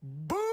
Boom!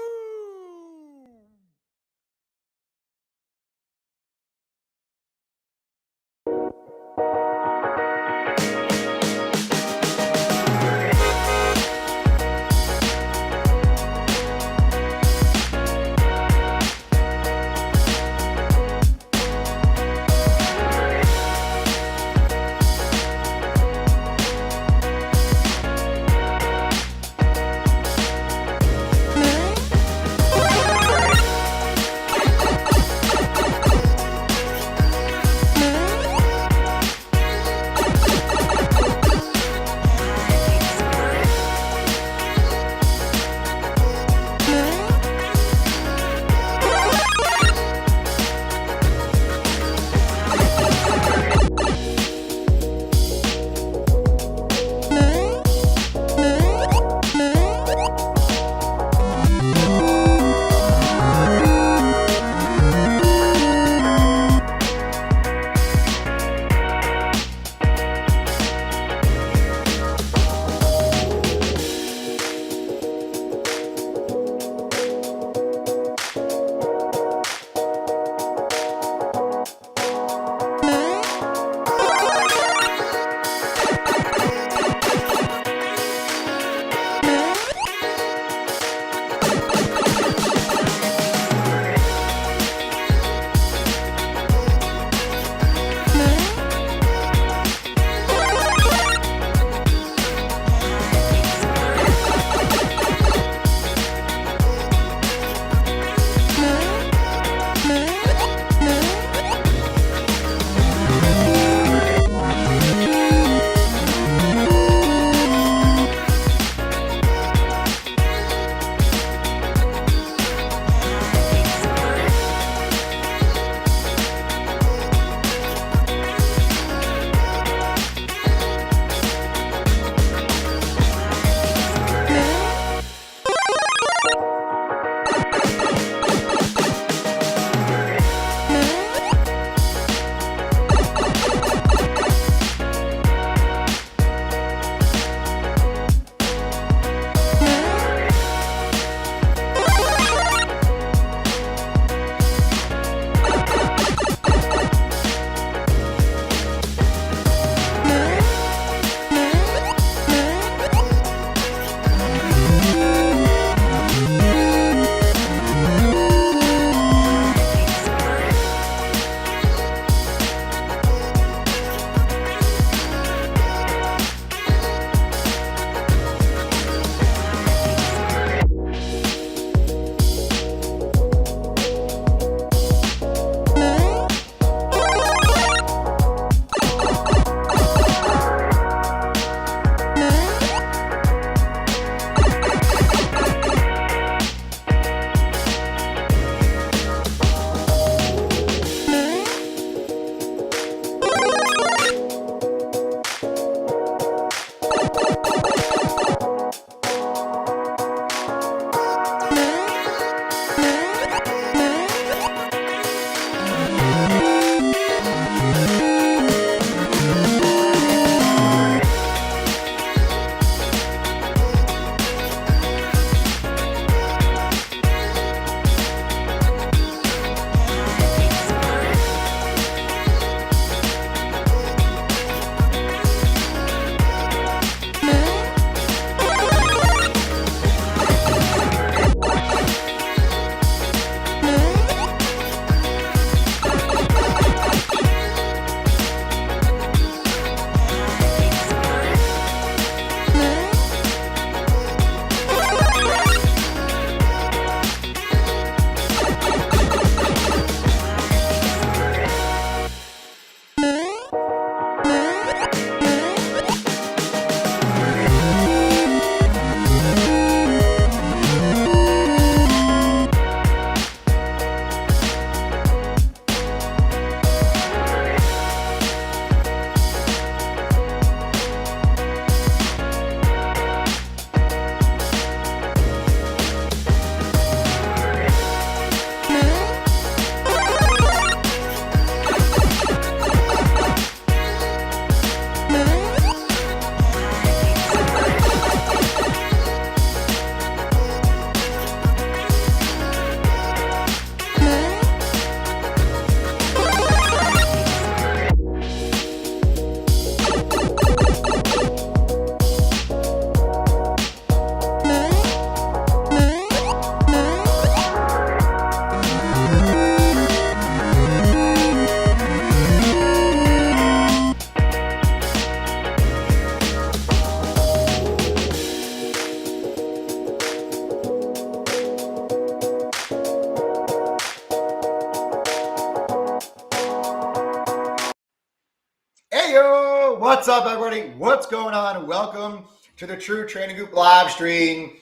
What's up, everybody? What's going on? Welcome to the True Trading Group live stream.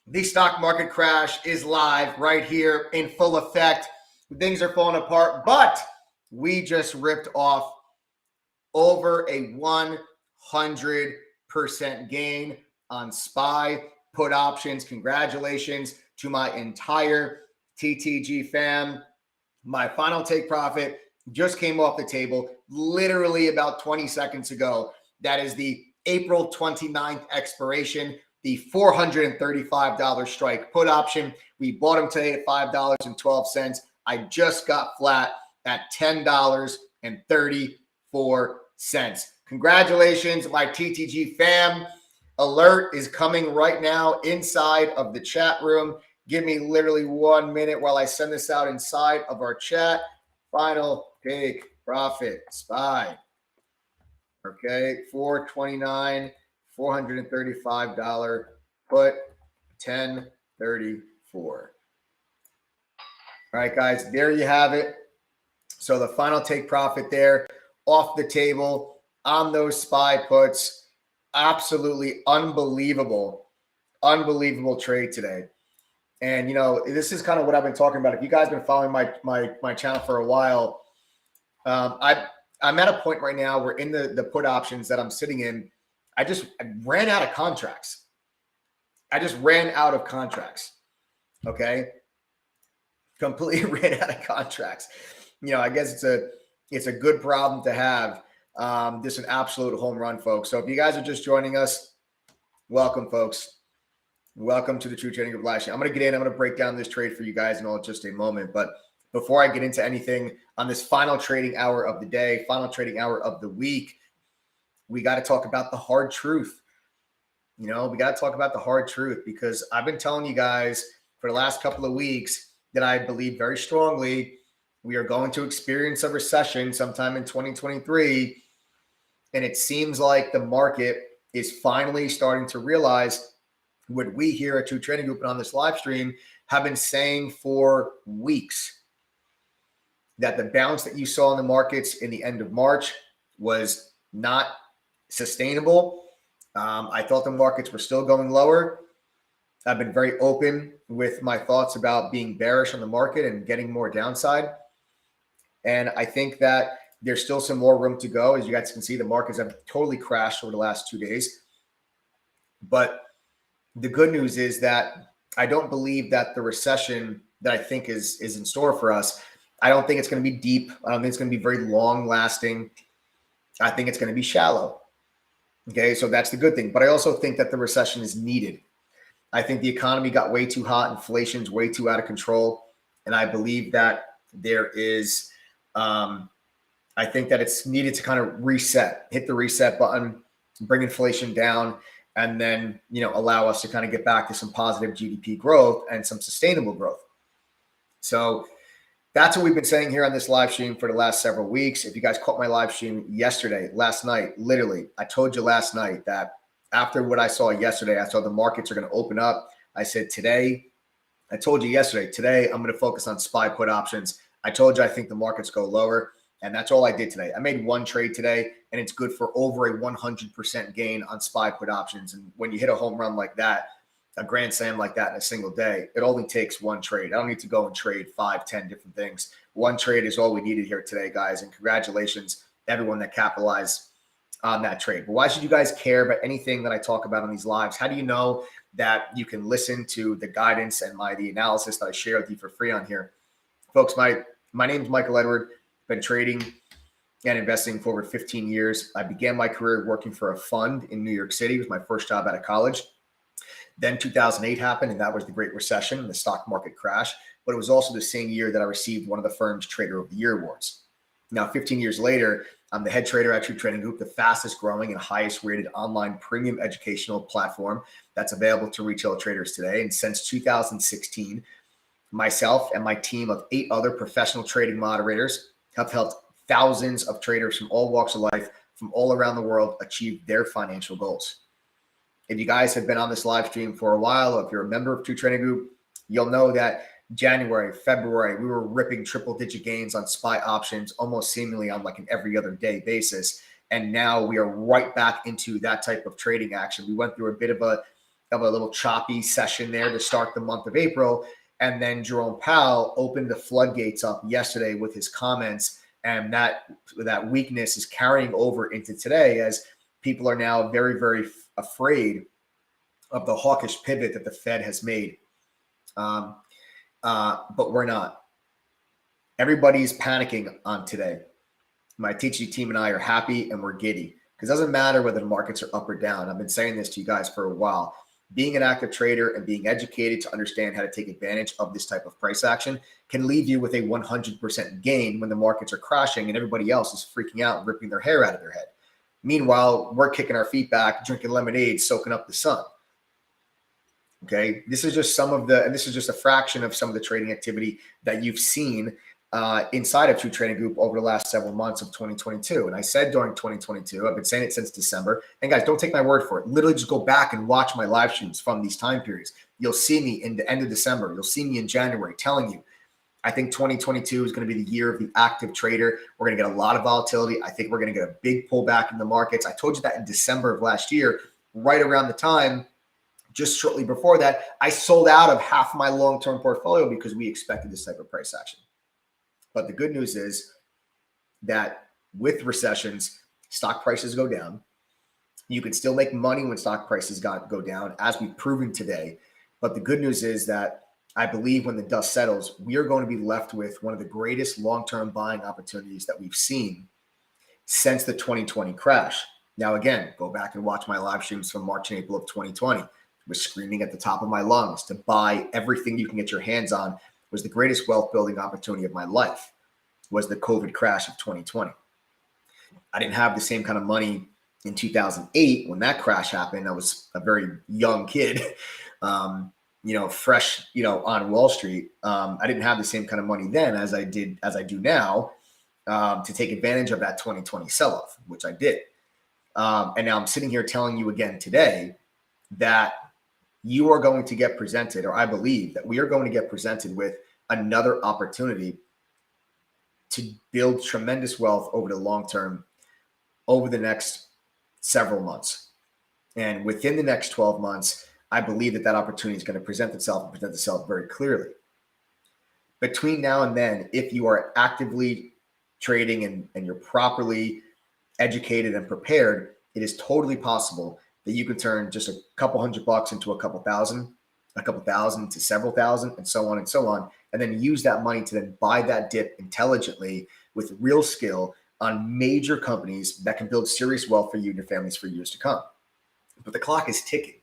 The stock market crash is live right here in full effect. Things are falling apart, but we just ripped off over a 100% gain on SPY put options. Congratulations to my entire TTG fam. My final take profit just came off the table literally about 20 seconds ago. That is the April 29th expiration, the $435 strike put option. We bought them today at $5.12. I just got flat at $10.34. Congratulations, my TTG fam. Alert is coming right now inside of the chat room. Give me literally 1 minute while I send this out inside of our chat. Final take profit SPY. Okay, $429, $435 put, 1034. All right, guys, there you have it. So the final take profit there off the table on those SPY puts. Absolutely unbelievable trade today. And, you know, this is kind of what I've been talking about. If you guys have been following my channel for a while, I'm at a point right now where in the put options that I'm sitting in, I ran out of contracts. Okay. Completely ran out of contracts. You know, I guess it's a good problem to have. This is an absolute home run, folks. So if you guys are just joining us, welcome, folks. Welcome to the True Trading Group live stream. I'm going to get in. I'm going to break down this trade for you guys in just a moment. But before I get into anything on this final trading hour of the day, final trading hour of the week, we got to talk about the hard truth. You know, we got to talk about the hard truth because I've been telling you guys for the last couple of weeks that I believe very strongly we are going to experience a recession sometime in 2023. And it seems like the market is finally starting to realize what we here at True Trading Group and on this live stream have been saying for weeks, that the bounce that you saw in the markets in the end of March was not sustainable. I thought the markets were still going lower. I've been very open with my thoughts about being bearish on the market and getting more downside. And I think that there's still some more room to go. As you guys can see, the markets have totally crashed over the last 2 days. But the good news is that I don't believe that the recession that I think is in store for us, I don't think it's going to be deep. I don't think it's going to be very long lasting. I think it's going to be shallow. Okay, so that's the good thing. But I also think that the recession is needed. I think the economy got way too hot. Inflation's way too out of control. And I believe that there is, I think that it's needed to kind of reset, hit the reset button, bring inflation down, and then, you know, allow us to kind of get back to some positive GDP growth and some sustainable growth. So that's what we've been saying here on this live stream for the last several weeks. If you guys caught my live stream last night, literally, I told you last night that after what I saw yesterday, I saw the markets are going to open up. I said today, I told you yesterday, today I'm going to focus on SPY put options. I told you I think the markets go lower. And that's all I did today. I made one trade today, and it's good for over a 100% gain on SPY put options. And when you hit a home run like that, a grand slam like that in a single day, it only takes one trade. I don't need to go and trade 5, 10 different things. One trade is all we needed here today, guys. And congratulations, everyone that capitalized on that trade. But why should you guys care about anything that I talk about on these lives? How do you know that you can listen to the guidance and the analysis that I share with you for free on here? Folks, my name is Michael Edward. Been trading and investing for over 15 years. I began my career working for a fund in New York City. It was my first job out of college. Then 2008 happened, and that was the Great Recession and the stock market crash. But it was also the same year that I received one of the firm's Trader of the Year awards. Now, 15 years later, I'm the head trader at True Trading Group, the fastest growing and highest rated online premium educational platform that's available to retail traders today. And since 2016, myself and my team of 8 other professional trading moderators have helped thousands of traders from all walks of life from all around the world achieve their financial goals. If you guys have been on this live stream for a while, or if you're a member of True Trading Group, you'll know that January, February, we were ripping triple-digit gains on SPY options almost seemingly on like an every other day basis. And now we are right back into that type of trading action. We went through a bit of a little choppy session there to start the month of April. And then Jerome Powell opened the floodgates up yesterday with his comments. And that weakness is carrying over into today as people are now very, very afraid of the hawkish pivot that the Fed has made. But we're not. Everybody's panicking on today. My teaching team and I are happy and we're giddy because it doesn't matter whether the markets are up or down. I've been saying this to you guys for a while. Being an active trader and being educated to understand how to take advantage of this type of price action can leave you with a 100% gain when the markets are crashing and everybody else is freaking out and ripping their hair out of their head. Meanwhile, we're kicking our feet back, drinking lemonade, soaking up the sun. Okay, this is just this is just a fraction of some of the trading activity that you've seen inside of True Trading Group over the last several months of 2022. And I said during 2022, I've been saying it since December. And guys, don't take my word for it. Literally just go back and watch my live streams from these time periods. You'll see me in the end of December. You'll see me in January telling you, I think 2022 is going to be the year of the active trader. We're going to get a lot of volatility. I think we're going to get a big pullback in the markets. I told you that in December of last year, right around the time, just shortly before that, I sold out of half my long-term portfolio because we expected this type of price action. But the good news is that with recessions, stock prices go down. You can still make money when stock prices go down, as we've proven today. But the good news is that I believe when the dust settles, we are going to be left with one of the greatest long-term buying opportunities that we've seen since the 2020 crash. Now, again, go back and watch my live streams from March and April of 2020. I was screaming at the top of my lungs to buy everything you can get your hands on. Was the greatest wealth building opportunity of my life, was the COVID crash of 2020. I didn't have the same kind of money in 2008 when that crash happened. I was a very young kid, fresh, on Wall Street. I didn't have the same kind of money then as I do now to take advantage of that 2020 sell-off, which I did. And now I'm sitting here telling you again today that you are going to get presented, or I believe that we are going to get presented with another opportunity to build tremendous wealth over the long term, over the next several months. And within the next 12 months, I believe that opportunity is going to present itself very clearly. Between now and then, if you are actively trading and you're properly educated and prepared, it is totally possible that you can turn just a couple $100 into a couple thousand to several thousand, and so on, and then use that money to then buy that dip intelligently with real skill on major companies that can build serious wealth for you and your families for years to come. But the clock is ticking.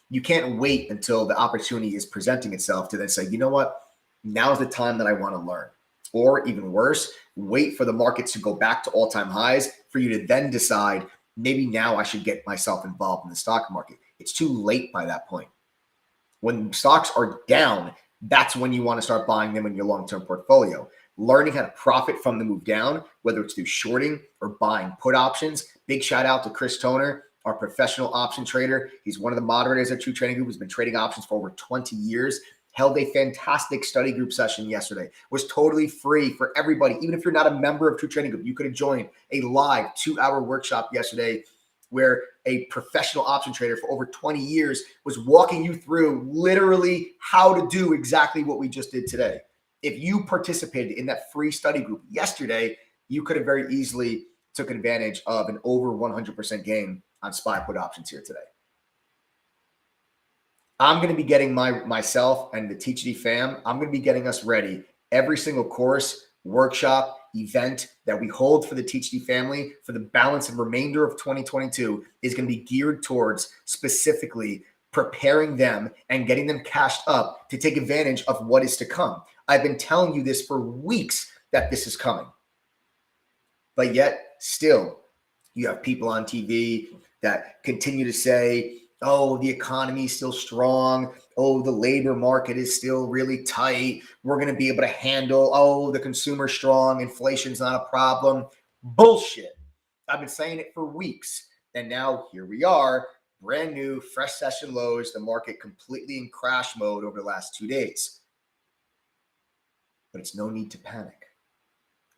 You can't wait until the opportunity is presenting itself to then say, you know what, now's the time that I want to learn. Or even worse, wait for the markets to go back to all-time highs for you to then decide, maybe now I should get myself involved in the stock market. It's too late by that point. When stocks are down, that's when you want to start buying them in your long-term portfolio. Learning how to profit from the move down, whether it's through shorting or buying put options. Big shout out to Chris Toner, our professional option trader. He's one of the moderators at True Trading Group. He's been trading options for over 20 years. Held a fantastic study group session yesterday. Was totally free for everybody. Even if you're not a member of True Trading Group, you could have joined a live 2-hour workshop yesterday where a professional option trader for over 20 years was walking you through literally how to do exactly what we just did today. If you participated in that free study group yesterday, you could have very easily took advantage of an over 100% gain on SPY put options here today. I'm going to be getting myself and the THD fam, I'm going to be getting us ready. Every single course, workshop, event that we hold for the THD family for the balance and remainder of 2022 is going to be geared towards specifically preparing them and getting them cashed up to take advantage of what is to come. I've been telling you this for weeks that this is coming. But yet still, you have people on TV that continue to say, oh, the economy is still strong. Oh, the labor market is still really tight. We're going to be able to handle, oh, the consumer's strong. Inflation's not a problem. Bullshit. I've been saying it for weeks. And now here we are, brand new, fresh session lows, the market completely in crash mode over the last 2 days. But it's no need to panic.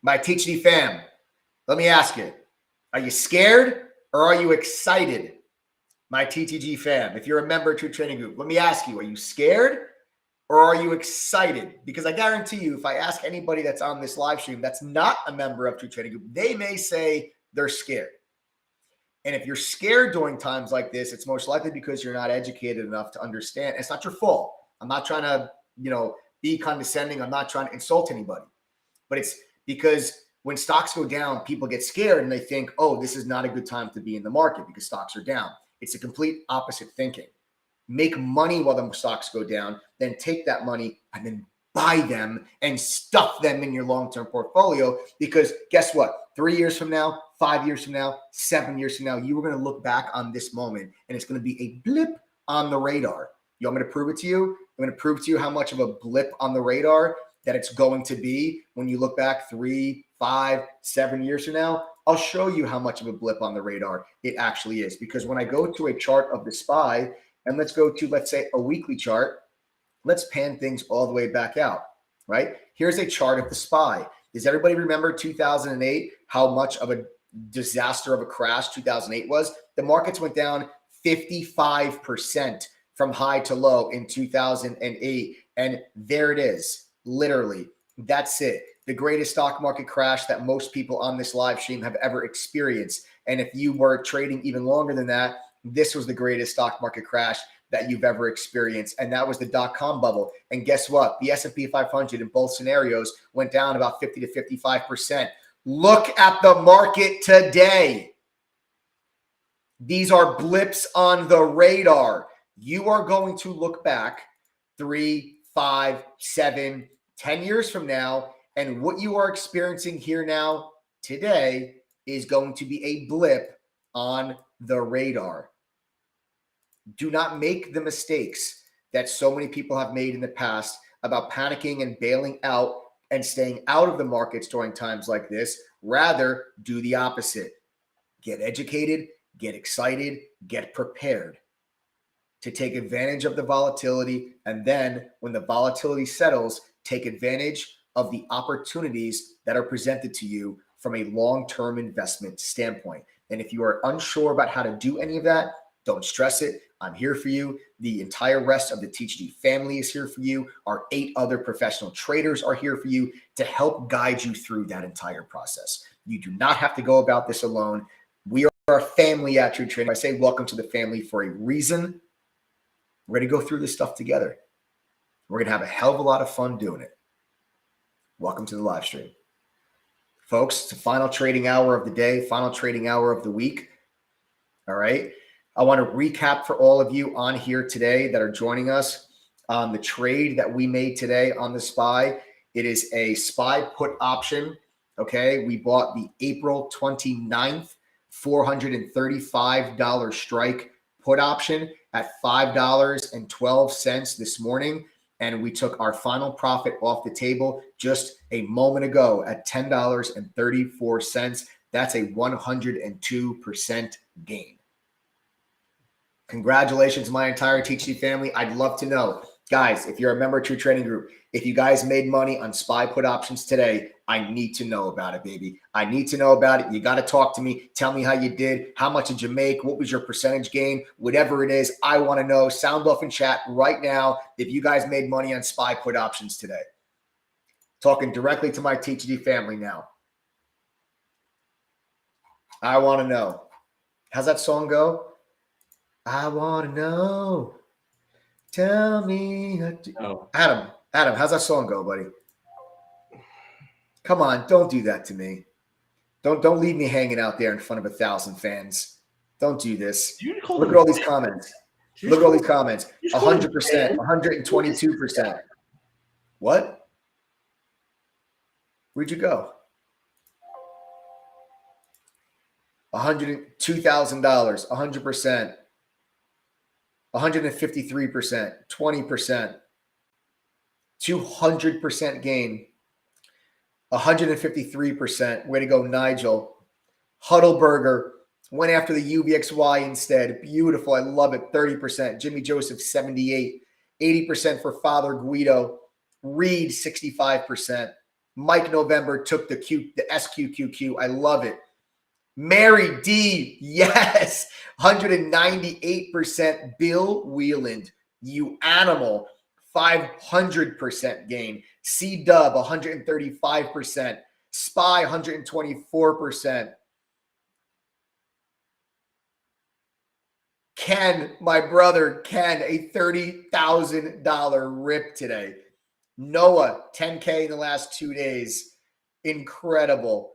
My THD fam, let me ask you, Are you scared or are you excited? My TTG fam, if you're a member to a trading group, let me ask you, are you scared or are you excited? Because I guarantee you, if I ask anybody that's on this live stream that's not a member of True Trading Group, they may say they're scared. And if you're scared during times like this, it's most likely because you're not educated enough to understand. It's not your fault. I'm not trying to, be condescending. I'm not trying to insult anybody. But it's because when stocks go down, people get scared and they think, oh, this is not a good time to be in the market because stocks are down. It's a complete opposite thinking. Make money while the stocks go down, then take that money and then buy them and stuff them in your long-term portfolio. Because guess what? 3 years from now, 5 years from now, 7 years from now, you are going to look back on this moment and it's going to be a blip on the radar. You want me to prove it to you? I'm going to prove to you how much of a blip on the radar that it's going to be when you look back 3, 5, 7 years from now. I'll show you how much of a blip on the radar it actually is. Because when I go to a chart of the SPY, and let's go to, let's say, a weekly chart, let's pan things all the way back out, right? Here's a chart of the SPY. Does everybody remember 2008, how much of a disaster of a crash 2008 was? The markets went down 55% from high to low in 2008. And there it is, literally. That's it. The greatest stock market crash that most people on this live stream have ever experienced. And if you were trading even longer than that, this was the greatest stock market crash that you've ever experienced. And that was the dot-com bubble. And guess what? The S&P 500 in both scenarios went down about 50 to 55%. Look at the market today. These are blips on the radar. You are going to look back 3, 5, 7, 10 years from now, and what you are experiencing here now today is going to be a blip on the radar. Do not make the mistakes that so many people have made in the past about panicking and bailing out and staying out of the markets during times like this. Rather, do the opposite. Get educated, get excited, get prepared to take advantage of the volatility. And then when the volatility settles, take advantage of the opportunities that are presented to you from a long-term investment standpoint. And if you are unsure about how to do any of that, don't stress it. I'm here for you. The entire rest of the TGD family is here for you. Our 8 other professional traders are here for you to help guide you through that entire process. You do not have to go about this alone. We are a family at True Trading. I say welcome to the family for a reason. We're going to go through this stuff together. We're going to have a hell of a lot of fun doing it. Welcome to the live stream. Folks, it's the final trading hour of the day, final trading hour of the week. All right. I want to recap for all of you on here today that are joining us on the trade that we made today on the SPY. It is a SPY put option. Okay. We bought the April 29th, $435 strike put option at $5.12 this morning. And we took our final profit off the table just a moment ago at $10.34. That's a 102% gain. Congratulations, my entire THC family. I'd love to know, guys, if you're a member of True Trading Group, if you guys made money on SPY put options today, I need to know about it, baby. I need to know about it. You got to talk to me. Tell me how you did. How much did you make? What was your percentage gain? Whatever it is, I want to know. Sound off in chat right now if you guys made money on SPY put options today. Talking directly to my THD family now. I want to know. How's that song go? I want to know. Tell me. Oh. Adam, how's that song go, buddy? Come on, don't do that to me. Don't leave me hanging out there in front of 1,000 fans. Don't do this. Look at all these comments. Look at all these comments. 100%, 122%. What? Where'd you go? $102,000, 100%. 153%, 20%, 200% gain, 153%. Way to go, Nigel. Huddleberger went after the UVXY instead. Beautiful. I love it. 30%. Jimmy Joseph, 78. 80% for Father Guido. Reed, 65%. Mike November took the SQQQ. I love it. Mary D, yes, 198%. Bill Wheeland, you animal, 500% gain. C Dub, 135%. Spy, 124%. Ken, my brother, Ken, a $30,000 rip today. Noah, 10K in the last 2 days. Incredible.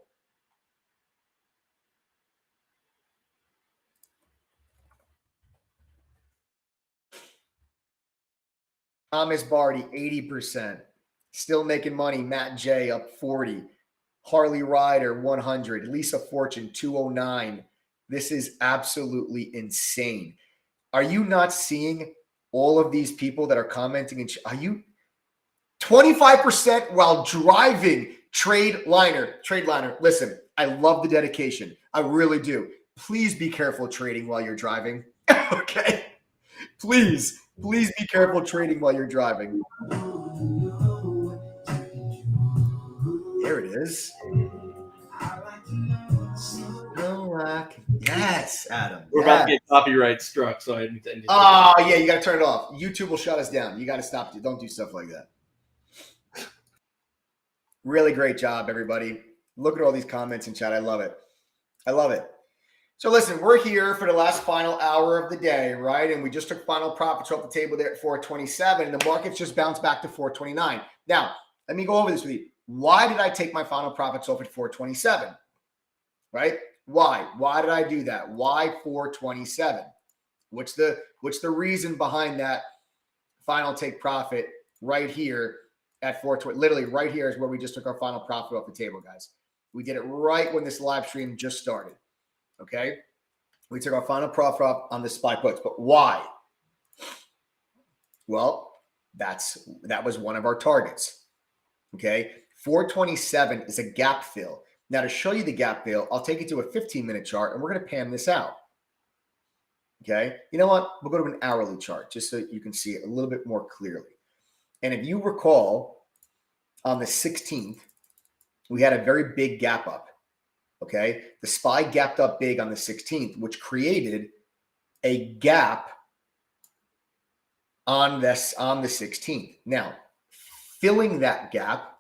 Thomas Barty, 80%. Still making money. Matt J up 40. Harley Ryder, 100. Lisa Fortune, 209. This is absolutely insane. Are you not seeing all of these people that are commenting? Are you 25% while driving? Trade liner. Listen, I love the dedication. I really do. Please be careful trading while you're driving. Okay? Please be careful trading while you're driving. There it is. Yes, Adam. We're about to get copyright struck, so I need to. Oh, yeah, you got to turn it off. YouTube will shut us down. You got to stop. Don't do stuff like that. Really great job, everybody. Look at all these comments in chat. I love it. So listen, we're here for the last final hour of the day, right? And we just took final profits off the table there at 427, and the market's just bounced back to 429. Now, let me go over this with you. Why did I take my final profits off at 427? Right? Why? Why did I do that? Why 427? What's the reason behind that final take profit right here at 420? Literally right here is where we just took our final profit off the table, guys. We did it right when this live stream just started. Okay, we took our final profit off on the SPY puts, but why? Well, that was one of our targets. Okay, 427 is a gap fill. Now, to show you the gap fill, I'll take you to a 15-minute chart, and we're going to pan this out. Okay, you know what? We'll go to an hourly chart just so you can see it a little bit more clearly. And if you recall, on the 16th, we had a very big gap up. Okay, the SPY gapped up big on the 16th, which created a gap on the 16th. Now, filling that gap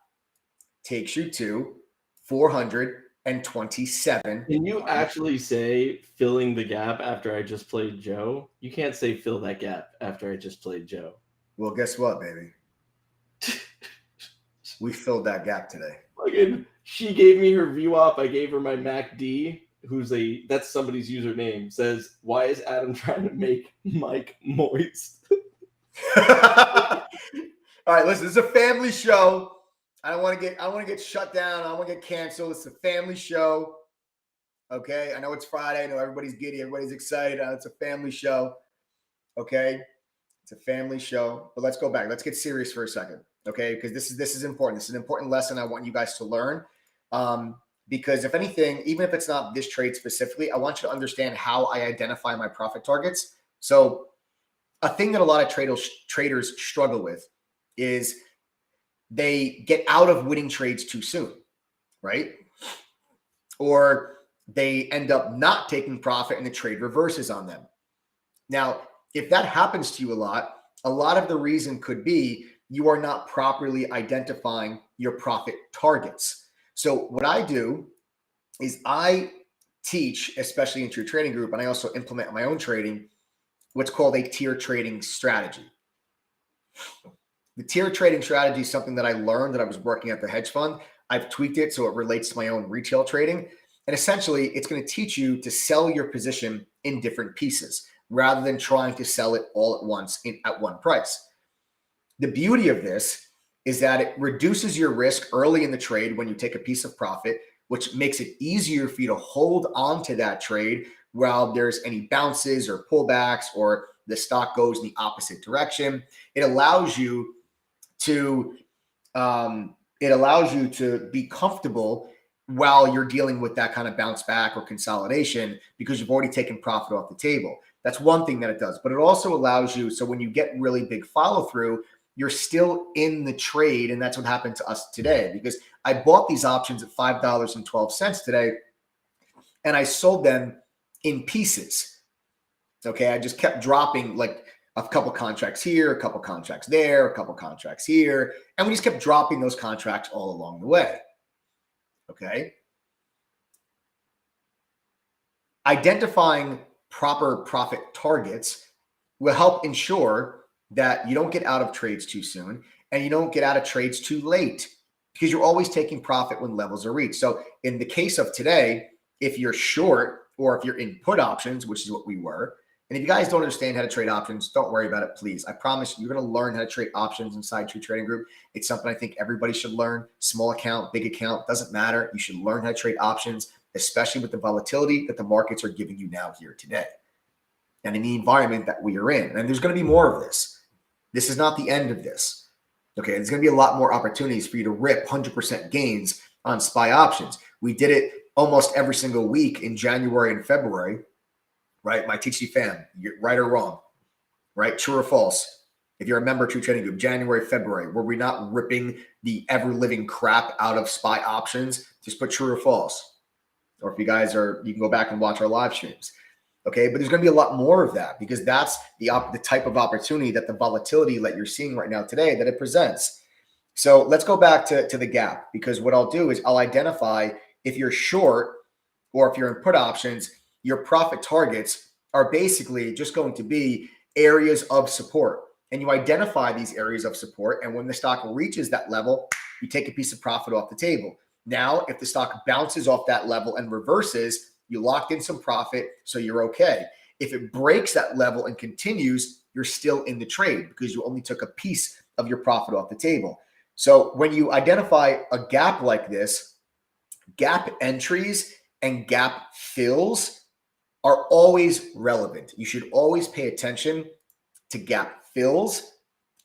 takes you to 427. Can you actually say filling the gap after I just played Joe? You can't say fill that gap after I just played Joe. Well, guess what, baby? We filled that gap today. She gave me her VWAP. I gave her my MACD, that's somebody's username, says, why is Adam trying to make Mike moist? All right, listen, this is a family show. I want to get shut down. I want to get canceled. It's a family show. Okay. I know it's Friday. I know everybody's giddy. Everybody's excited. It's a family show. Okay. It's a family show, but let's go back. Let's get serious for a second. Okay. Because this is important. This is an important lesson I want you guys to learn. Because if anything, even if it's not this trade specifically, I want you to understand how I identify my profit targets. So a thing that a lot of traders struggle with is they get out of winning trades too soon, right? Or they end up not taking profit and the trade reverses on them. Now, if that happens to you a lot of the reason could be you are not properly identifying your profit targets. So what I do is I teach, especially into your trading group, and I also implement in my own trading, what's called a tier trading strategy. The tier trading strategy is something that I learned that I was working at the hedge fund. I've tweaked it so it relates to my own retail trading. And essentially, it's going to teach you to sell your position in different pieces rather than trying to sell it all at once at one price. The beauty of this is that it reduces your risk early in the trade when you take a piece of profit, which makes it easier for you to hold on to that trade while there's any bounces or pullbacks or the stock goes in the opposite direction. It allows you to be comfortable while you're dealing with that kind of bounce back or consolidation because you've already taken profit off the table. That's one thing that it does, but it also allows you, so when you get really big follow through, you're still in the trade. And that's what happened to us today because I bought these options at $5.12 today. and I sold them in pieces. Okay, I just kept dropping like a couple contracts here, a couple contracts there, a couple contracts here, and we just kept dropping those contracts all along the way. Okay. Identifying proper profit targets will help ensure that you don't get out of trades too soon and you don't get out of trades too late, because you're always taking profit when levels are reached. So in the case of today, if you're short or if you're in put options, which is what we were, and if you guys don't understand how to trade options, don't worry about it, please. I promise you're going to learn how to trade options inside True Trading Group. It's something I think everybody should learn. Small account, big account, doesn't matter. You should learn how to trade options, especially with the volatility that the markets are giving you now here today and in the environment that we are in. And there's going to be more of this. This is not the end of this. Okay, there's going to be a lot more opportunities for you to rip 100% gains on SPY options. We did it almost every single week in January and February, right? My TC fam, you're right or wrong, right? True or false? If you're a member of True Trading Group, January, February, were we not ripping the ever-living crap out of SPY options? Just put true or false. Or if you guys are, you can go back and watch our live streams. Okay, but there's going to be a lot more of that, because that's the type of opportunity that the volatility that you're seeing right now today that it presents. So let's go back to the gap, because what I'll do is I'll identify if you're short or if you're in put options, your profit targets are basically just going to be areas of support. And you identify these areas of support. And when the stock reaches that level, you take a piece of profit off the table. Now, if the stock bounces off that level and reverses, you locked in some profit, so you're okay. If it breaks that level and continues, you're still in the trade because you only took a piece of your profit off the table. So when you identify a gap like this, gap entries and gap fills are always relevant. You should always pay attention to gap fills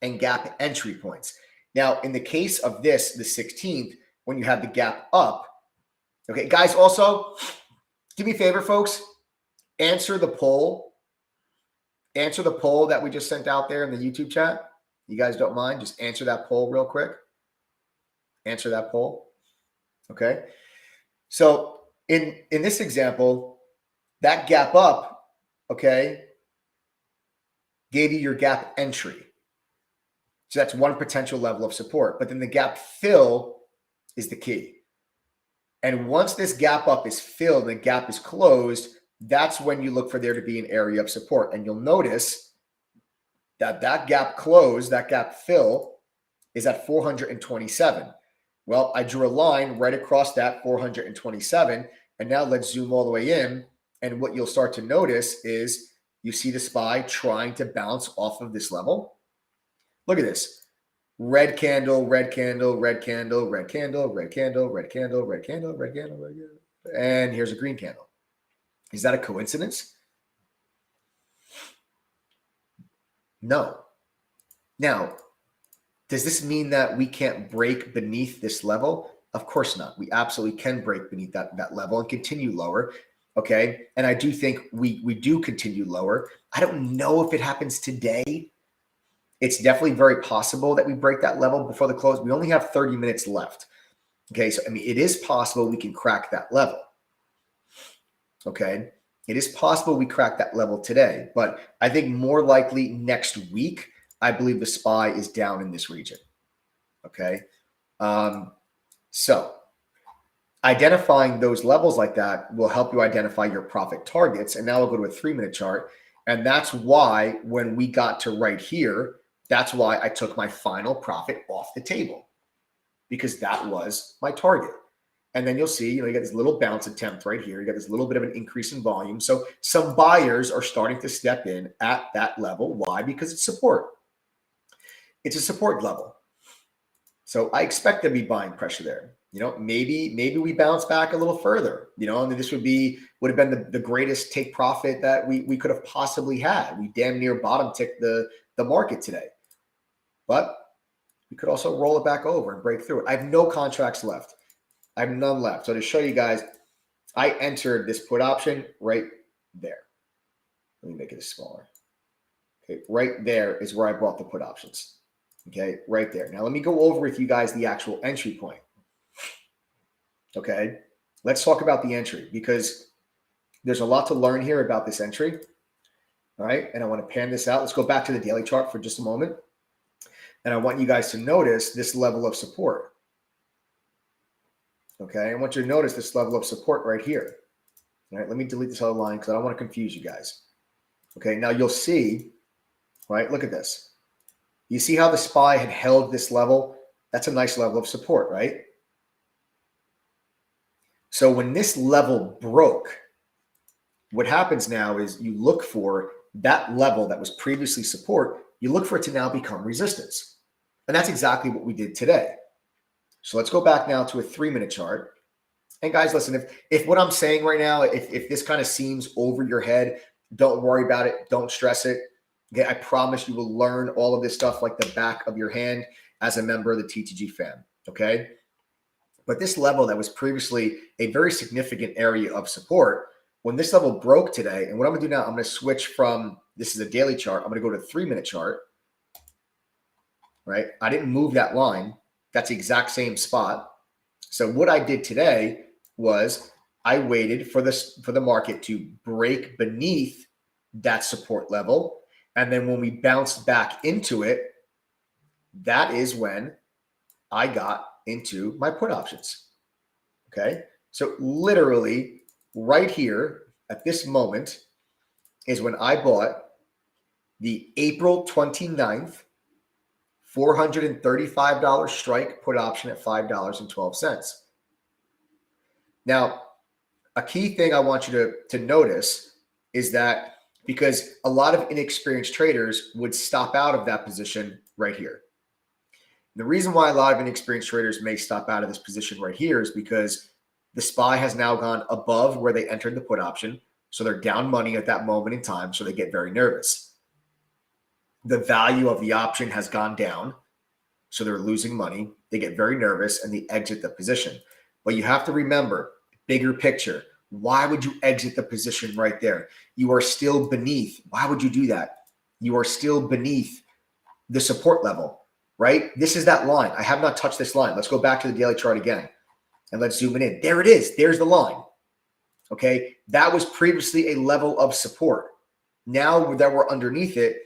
and gap entry points. Now, in the case of this, the 16th, when you have the gap up, okay, guys, also, do me a favor, folks. Answer the poll. Answer the poll that we just sent out there in the YouTube chat. You guys don't mind? Just answer that poll real quick. Answer that poll. Okay. So in this example, that gap up, okay, gave you your gap entry. So that's one potential level of support. But then the gap fill is the key. And once this gap up is filled and the gap is closed, that's when you look for there to be an area of support. And you'll notice that that gap close, that gap fill is at 427. Well, I drew a line right across that 427. And now let's zoom all the way in. And what you'll start to notice is you see the SPY trying to bounce off of this level. Look at this. Red candle, red candle, red candle, red candle, red candle, red candle, red candle, red candle, red candle. And here's a green candle. Is that a coincidence? No. Now, does this mean that we can't break beneath this level? Of course not. We absolutely can break beneath that level and continue lower. Okay. And I do think we do continue lower. I don't know if it happens today. It's definitely very possible that we break that level before the close. We only have 30 minutes left. Okay. So, I mean, it is possible we can crack that level. Okay. It is possible we crack that level today, but I think more likely next week, I believe the SPY is down in this region. Okay. So identifying those levels like that will help you identify your profit targets. And now we'll go to a 3-minute chart. And that's why when we got to right here, that's why I took my final profit off the table, because that was my target. And then you'll see, you got this little bounce attempt right here. You got this little bit of an increase in volume. So some buyers are starting to step in at that level. Why? Because it's support. It's a support level. So I expect there to be buying pressure there. Maybe we bounce back a little further, and this would have been the greatest take profit that we could have possibly had. We damn near bottom ticked the market today, but we could also roll it back over and break through it. I have no contracts left. I have none left. So to show you guys, I entered this put option right there. Let me make it smaller. Okay, right there is where I bought the put options. Okay, right there. Now let me go over with you guys the actual entry point. Okay, let's talk about the entry, because There's a lot to learn here about this entry. All right. And I want to pan this out. Let's go back to the daily chart for just a moment. And I want you guys to notice this level of support. Okay. I want you to notice this level of support right here. All right. Let me delete this other line because I don't want to confuse you guys. Okay. Now you'll see, right? Look at this. You see how the SPY had held this level? That's a nice level of support, right? So when this level broke, what happens now is you look for that level that was previously support, you look for it to now become resistance. And that's exactly what we did today. So let's go back now to a 3-minute chart. And guys, listen, if what I'm saying right now, if this kind of seems over your head, don't worry about it. Don't stress it. Okay, I promise you will learn all of this stuff like the back of your hand as a member of the TTG fam. Okay. But this level that was previously a very significant area of support, when this level broke today, and what I'm going to do now, I'm going to switch from, this is a daily chart. I'm going to go to a 3-minute chart, right? I didn't move that line. That's the exact same spot. So what I did today was I waited for the market to break beneath that support level. And then when we bounced back into it, that is when I got into my put options. Okay. So literally right here at this moment is when I bought the April 29th, $435 strike put option at $5.12. Now, a key thing I want you to notice is that because a lot of inexperienced traders would stop out of that position right here. The reason why a lot of inexperienced traders may stop out of this position right here is because the SPY has now gone above where they entered the put option. So they're down money at that moment in time. So they get very nervous. The value of the option has gone down. So they're losing money. They get very nervous and they exit the position. But you have to remember, bigger picture. Why would you exit the position right there? You are still beneath. Why would you do that? You are still beneath the support level, right? This is that line. I have not touched this line. Let's go back to the daily chart again and let's zoom it in. There it is. There's the line. Okay. That was previously a level of support. Now that we're underneath it,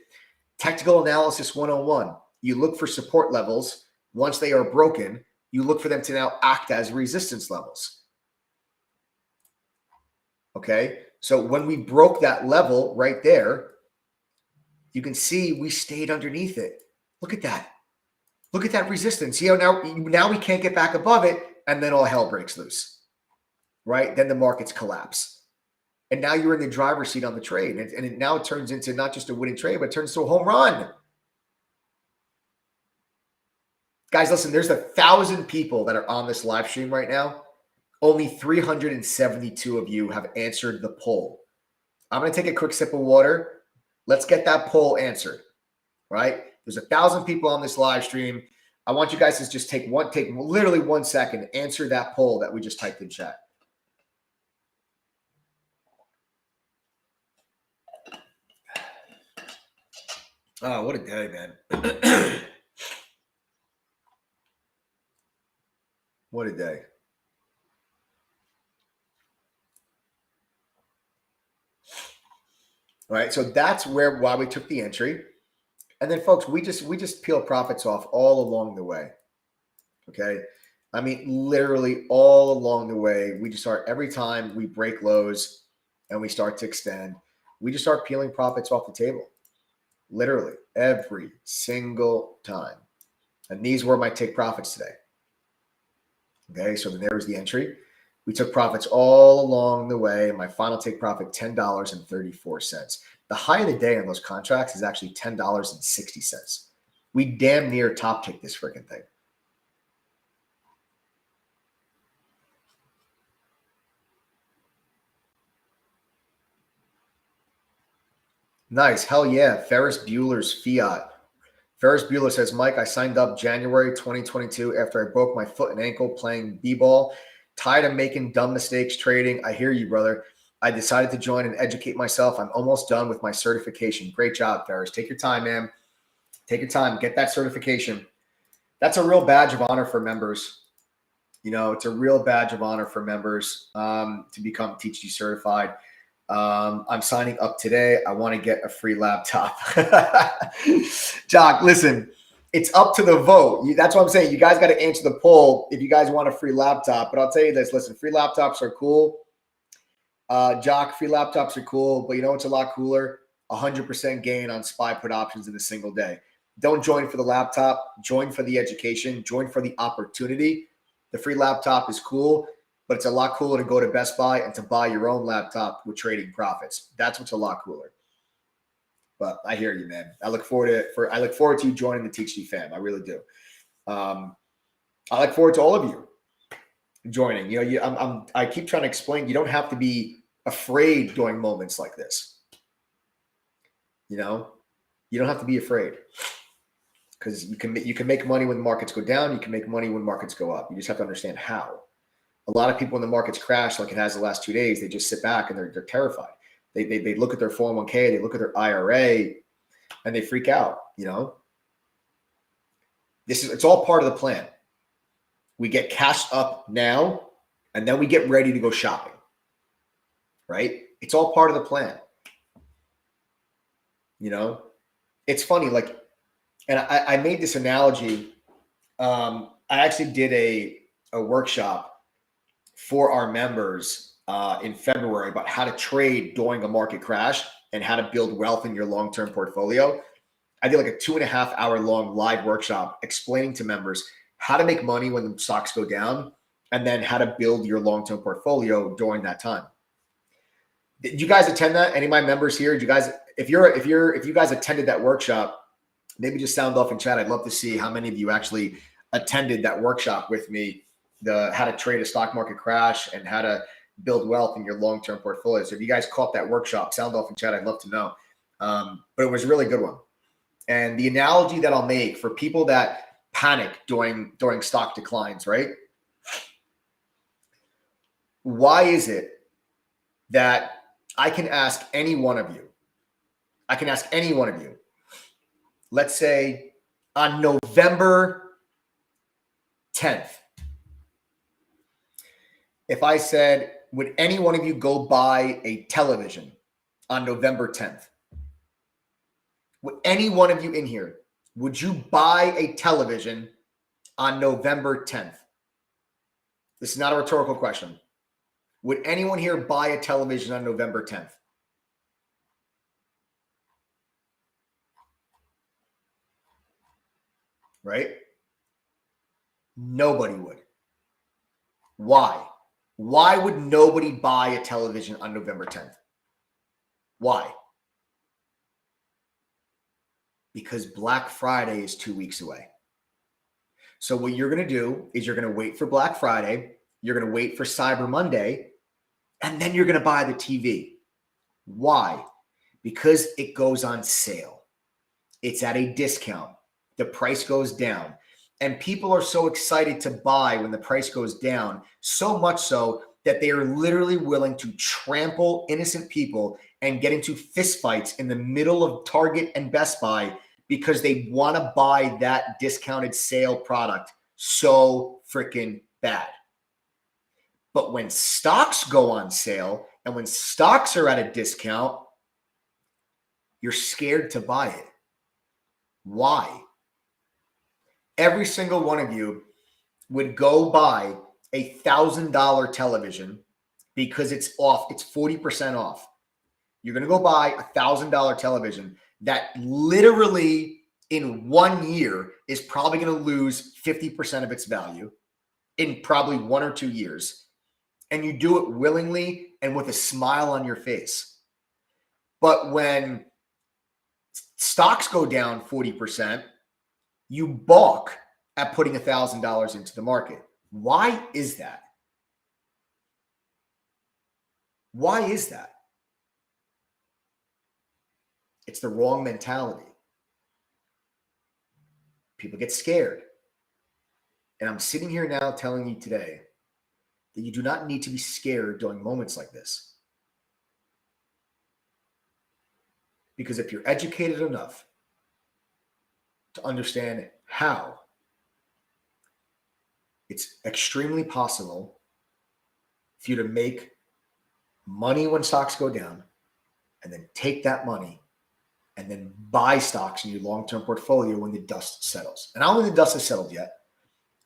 technical analysis 101. You look for support levels. Once they are broken, you look for them to now act as resistance levels. Okay. So when we broke that level right there, you can see we stayed underneath it. Look at that. Look at that resistance. See how now we can't get back above it, and then all hell breaks loose, right? Then the markets collapse. And now you're in the driver's seat on the trade. And now it turns into not just a winning trade, but it turns into a home run. Guys, listen, there's 1,000 people that are on this live stream right now. Only 372 of you have answered the poll. I'm going to take a quick sip of water. Let's get that poll answered, right? There's 1,000 people on this live stream. I want you guys to just take literally 1 second, answer that poll that we just typed in chat. Oh, what a day, man. What a day. All right, so that's why we took the entry. And then folks, we just peel profits off all along the way. Okay. I mean, literally all along the way, we just start every time we break lows and we start to extend, we just start peeling profits off the table. Literally every single time. And these were my take profits today. Okay, so then there was the entry. We took profits all along the way. My final take profit, $10.34. The high of the day on those contracts is actually $10.60. We damn near top tick this freaking thing. Nice. Hell yeah. Ferris Bueller's Fiat. Ferris Bueller says, Mike, I signed up January 2022 after I broke my foot and ankle playing b-ball. Tired of making dumb mistakes trading. I hear you, brother. I decided to join and educate myself. I'm almost done with my certification. Great job, Ferris. Take your time, man. Take your time. Get that certification. That's a real badge of honor for members. You know, it's a real badge of honor for members to become TTG certified. I'm signing up today. I want to get a free laptop. Jock, listen, it's up to the vote. That's what I'm saying. You guys got to answer the poll if you guys want a free laptop. But I'll tell you this, listen, free laptops are cool. Jock, free laptops are cool, but you know what's a lot cooler? 100% gain on SPY put options in a single day. Don't join for the laptop. Join for the education. Join for the opportunity. The free laptop is cool, but it's a lot cooler to go to Best Buy and to buy your own laptop with trading profits. That's what's a lot cooler. But I hear you, man. I look forward to you joining the TeachD fam. I really do. I look forward to all of you joining. You know, I keep trying to explain. You don't have to be afraid during moments like this. You know, you don't have to be afraid because you can make money when the markets go down. You can make money when markets go up. You just have to understand how. A lot of people when the markets crash, like it has the last 2 days, they just sit back and they're terrified. They look at their 401k, they look at their IRA, and they freak out. You know, it's all part of the plan. We get cashed up now, and then we get ready to go shopping. Right? It's all part of the plan. You know, it's funny, like, and I made this analogy. I actually did a workshop for our members in February about how to trade during a market crash and how to build wealth in your long-term portfolio. I did like a 2.5 hour long live workshop explaining to members how to make money when the stocks go down and then how to build your long-term portfolio during that time. Did you guys attend that? Any of my members here? Did you guys, if you guys attended that workshop, maybe just sound off in chat. I'd love to see how many of you actually attended that workshop with me, the how to trade a stock market crash and how to build wealth in your long-term portfolio. So if you guys caught that workshop, sound off in chat. I'd love to know. But it was a really good one. And the analogy that I'll make for people that panic during stock declines, right? Why is it that I can ask any one of you, let's say on November 10th, if I said, would any one of you go buy a television on November 10th? Would any one of you in here, would you buy a television on November 10th? This is not a rhetorical question. Would anyone here buy a television on November 10th? Right? Nobody would. Why? Why would nobody buy a television on November 10th? Why? Because Black Friday is 2 weeks away. So what you're going to do is you're going to wait for Black Friday, you're going to wait for Cyber Monday, and then you're going to buy the TV. Why? Because it goes on sale. It's at a discount. The price goes down. And people are so excited to buy when the price goes down, so much so that they are literally willing to trample innocent people and get into fistfights in the middle of Target and Best Buy because they want to buy that discounted sale product so freaking bad. But when stocks go on sale and when stocks are at a discount, you're scared to buy it. Why? Every single one of you would go buy a $1,000 television because it's off. It's 40% off. You're going to go buy a $1,000 television that literally in 1 year is probably going to lose 50% of its value in probably 1 or 2 years. And you do it willingly and with a smile on your face. But when stocks go down 40%, you balk at putting $1,000 into the market. Why is that? Why is that? It's the wrong mentality. People get scared. And I'm sitting here now telling you today that you do not need to be scared during moments like this. Because if you're educated enough to understand how, it's extremely possible for you to make money when stocks go down, and then take that money and then buy stocks in your long-term portfolio when the dust settles. And I don't think the dust has settled yet.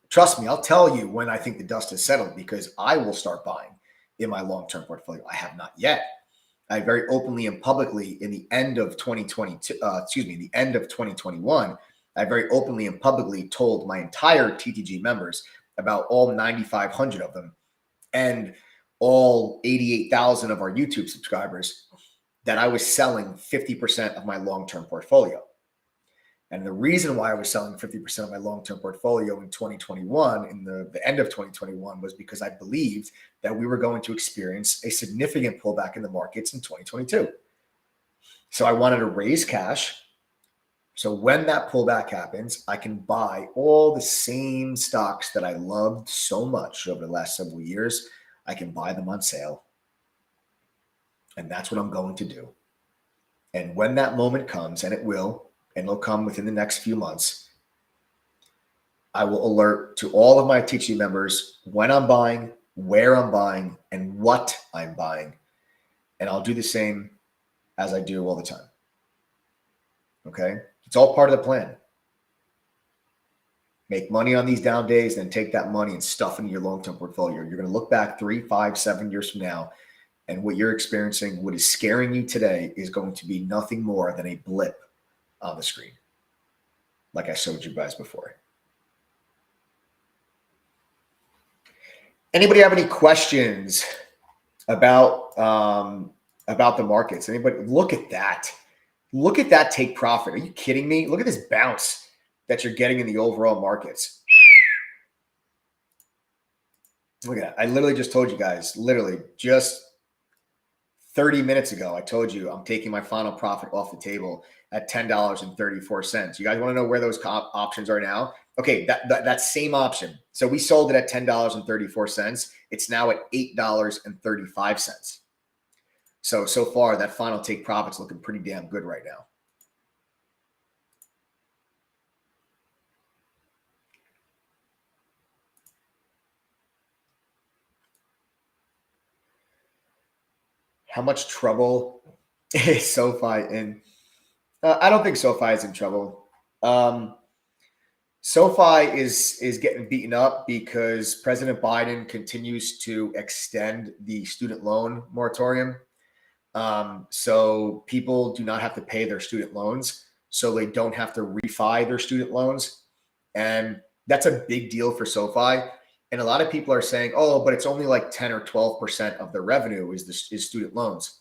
Trust me, I'll tell you when I think the dust has settled, because I will start buying in my long-term portfolio. I have not yet. I very openly and publicly in the end of 2022, the end of 2021, I very openly and publicly told my entire TTG members, about all 9,500 of them, and all 88,000 of our YouTube subscribers, that I was selling 50% of my long-term portfolio. And the reason why I was selling 50% of my long-term portfolio in 2021, in the end of 2021, was because I believed that we were going to experience a significant pullback in the markets in 2022. So I wanted to raise cash. So when that pullback happens, I can buy all the same stocks that I loved so much over the last several years. I can buy them on sale. And that's what I'm going to do. And when that moment comes, and it will, and it'll come within the next few months, I will alert to all of my TTG members when I'm buying, where I'm buying, and what I'm buying. And I'll do the same as I do all the time. Okay? It's all part of the plan. Make money on these down days, then take that money and stuff into your long-term portfolio. You're going to look back 3, 5, 7 years from now, and what you're experiencing, what is scaring you today, is going to be nothing more than a blip on the screen, like I showed you guys before. Anybody have any questions about the markets? Anybody? Look at that. Look at that take profit. Are you kidding me? Look at this bounce that you're getting in the overall markets. Look at that. I literally just told you guys, literally just 30 minutes ago, I told you I'm taking my final profit off the table at $10.34. You guys want to know where those options are now? Okay, that same option. So we sold it at $10.34. It's now at $8.35. So far, that final take profit's looking pretty damn good right now. How much trouble is SoFi in? I don't think SoFi is in trouble. SoFi is getting beaten up because President Biden continues to extend the student loan moratorium. So people do not have to pay their student loans, so they don't have to refi their student loans. And that's a big deal for SoFi. And a lot of people are saying, oh, but it's only like 10 or 12% of their revenue is student loans.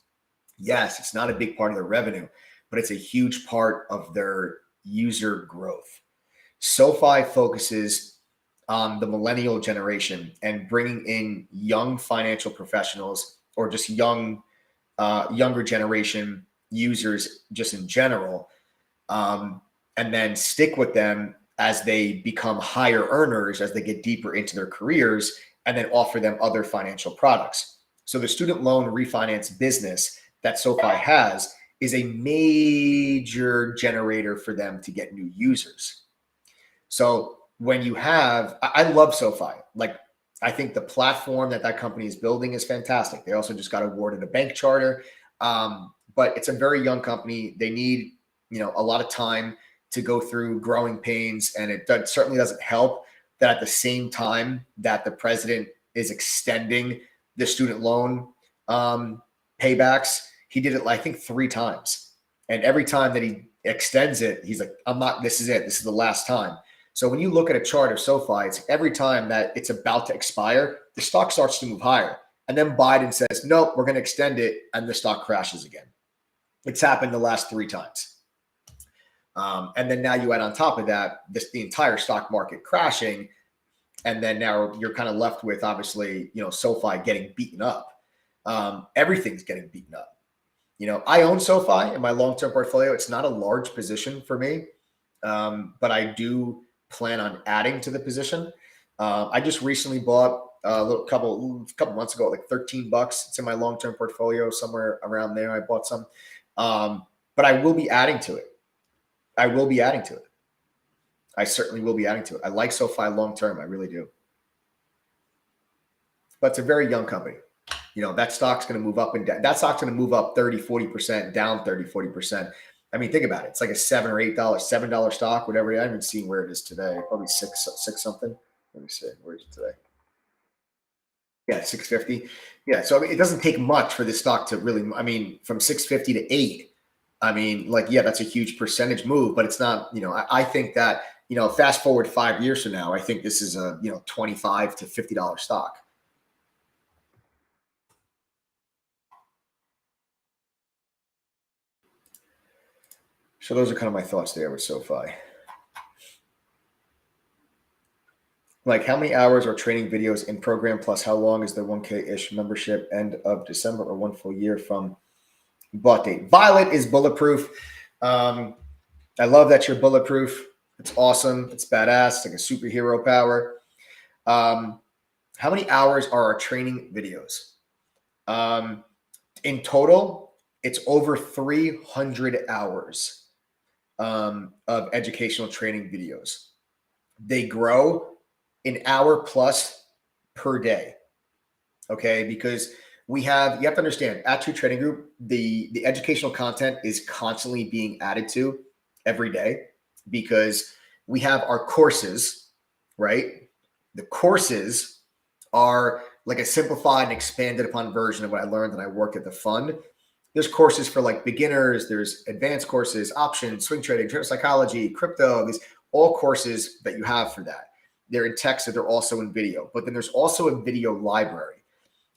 Yes, it's not a big part of their revenue, but it's a huge part of their user growth. SoFi focuses on the millennial generation and bringing in young financial professionals, or just younger generation users just in general, and then stick with them as they become higher earners, as they get deeper into their careers, and then offer them other financial products. So the student loan refinance business that SoFi has is a major generator for them to get new users. So when you have, I love SoFi. Like, I think the platform that company is building is fantastic. They also just got awarded a bank charter, but it's a very young company. They need, a lot of time to go through growing pains, and it certainly doesn't help that at the same time that the president is extending the student loan paybacks, he did it, I think, 3 times, and every time that he extends it, he's like, this is it. This is the last time. So when you look at a chart of SoFi, it's every time that it's about to expire, the stock starts to move higher. And then Biden says, nope, we're going to extend it. And the stock crashes again. It's happened the last 3 times. And then now you add on top of that, the entire stock market crashing. And then now you're kind of left with, obviously, SoFi getting beaten up. Everything's getting beaten up. I own SoFi in my long-term portfolio. It's not a large position for me, but I do plan on adding to the position. I just recently bought a couple months ago, like $13. It's in my long-term portfolio, somewhere around there. I bought some, but I will be adding to it. I certainly will be adding to it. I like SoFi long-term. I really do. But it's a very young company. that stock's going to move up and down. That stock's going to move up 30, 40%, down 30, 40%. I mean, think about it. It's like a $7 or $8 stock, whatever. I haven't even seen where it is today. Probably six something. Let me see. Where is it today? Yeah, 650. Yeah. So I mean, it doesn't take much for this stock to really, I mean, from 650 to 8. I mean, like, yeah, that's a huge percentage move, but it's not, I think that, fast forward 5 years from now, I think this is a, $25 to $50 stock. So those are kind of my thoughts there with SoFi. Like, how many hours are training videos in program, plus how long is the 1K-ish membership end of December or 1 full year from bought date? Violet is bulletproof. I love that you're bulletproof. It's awesome. It's badass. It's like a superhero power. How many hours are our training videos? In total, it's over 300 hours of educational training videos. They grow an hour plus per day. Okay, because you have to understand, at True Trading Group, the educational content is constantly being added to every day, because we have our courses, right? The courses are like a simplified and expanded upon version of what I learned when I worked at the fund. There's courses for like beginners, there's advanced courses, options, swing trading, trader psychology, crypto. There's all courses that you have for that. They're in text, so they're also in video. But then there's also a video library.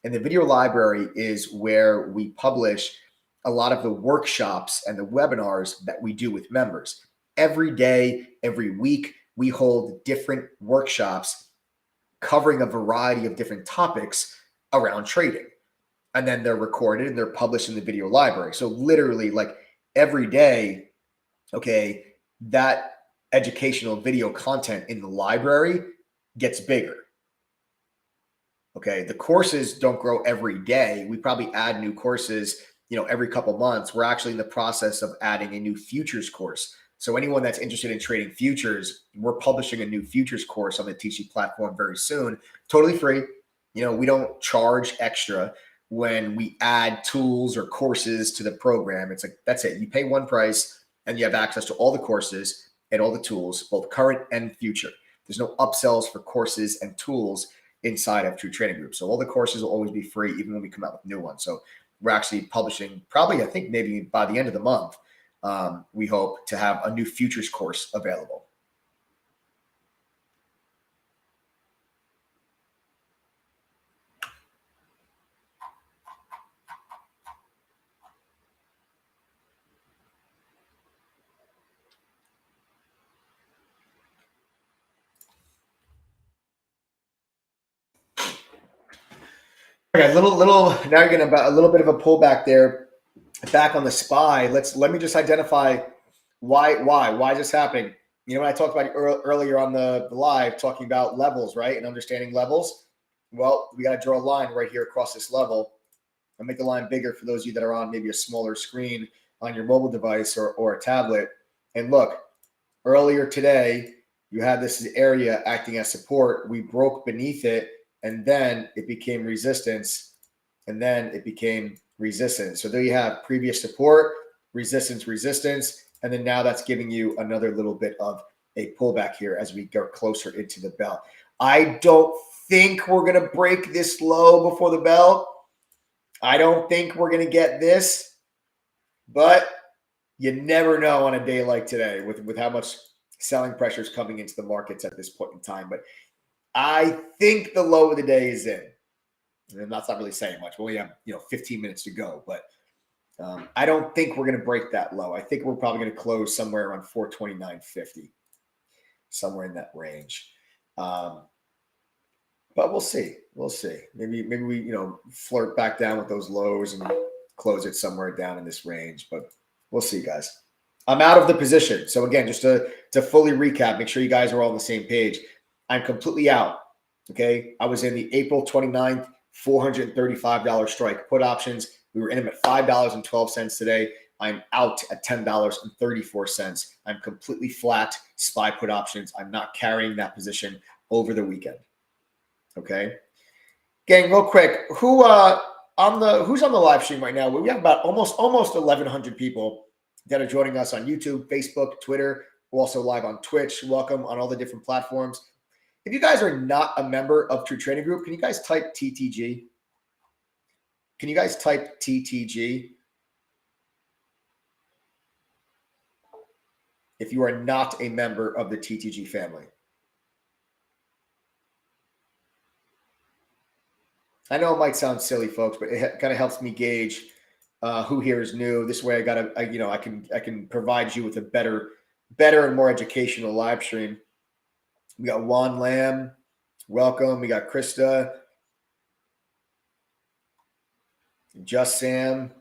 And the video library is where we publish a lot of the workshops and the webinars that we do with members. Every day, every week, we hold different workshops covering a variety of different topics around trading. And then they're recorded and they're published in the video library. So literally, like, every day, okay, that educational video content in the library gets bigger. Okay, the courses don't grow every day. We probably add new courses, every couple months. We're actually in the process of adding a new futures course. So anyone that's interested in trading futures, we're publishing a new futures course on the TC platform very soon, totally free. We don't charge extra when we add tools or courses to the program. It's like, that's it. You pay one price and you have access to all the courses and all the tools, both current and future. There's no upsells for courses and tools inside of True Trading Group. So all the courses will always be free, even when we come out with new ones. So we're actually publishing, probably, I think maybe by the end of the month, we hope to have a new futures course available. Okay, now you're getting about a little bit of a pullback there, back on the SPY. Let me just identify why is this happening. When I talked about earlier on the live, talking about levels, right, and understanding levels. Well, we got to draw a line right here across this level. I'll make the line bigger for those of you that are on maybe a smaller screen on your mobile device or a tablet. And look, earlier today, you had this area acting as support. We broke beneath it, and then it became resistance, and then it became resistance. So there you have previous support, resistance, and then now that's giving you another little bit of a pullback here as we go closer into the bell. I don't think we're going to break this low before the bell. I don't think we're going to get this, but you never know on a day like today with how much selling pressure is coming into the markets at this point in time. But I think the low of the day is in. And that's not really saying much. We only have 15 minutes to go, but I don't think we're going to break that low. I think we're probably going to close somewhere around 429.50, somewhere in that range. But we'll see. We'll see. Maybe we flirt back down with those lows and close it somewhere down in this range. But we'll see, guys. I'm out of the position. So again, just to fully recap, make sure you guys are all on the same page. I'm completely out. Okay. I was in the April 29th, $435 strike put options. We were in them at $5.12 today. I'm out at $10.34. I'm completely flat SPY put options. I'm not carrying that position over the weekend. Okay. Gang, real quick, who who's on the live stream right now? We have about almost 1,100 people that are joining us on YouTube, Facebook, Twitter. We're also live on Twitch. Welcome on all the different platforms. If you guys are not a member of True Trading Group, can you guys type TTG? Can you guys type TTG? If you are not a member of the TTG family. I know it might sound silly, folks, but it kind of helps me gauge who here is new. This way, I can provide you with a better and more educational live stream. We got Juan Lamb, welcome. We got Krista, Just Sam,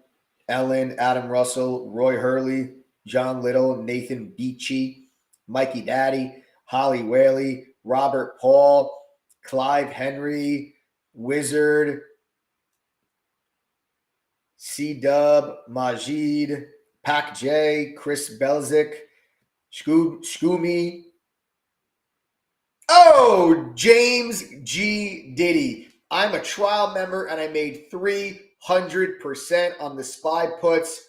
Ellen, Adam Russell, Roy Hurley, John Little, Nathan Beachy, Mikey Daddy, Holly Whaley, Robert Paul, Clive Henry, Wizard, C-Dub, Majid, Pac J, Chris Belzik, Scoomy. Oh, James G. Diddy. I'm a trial member and I made 300% on the SPY puts.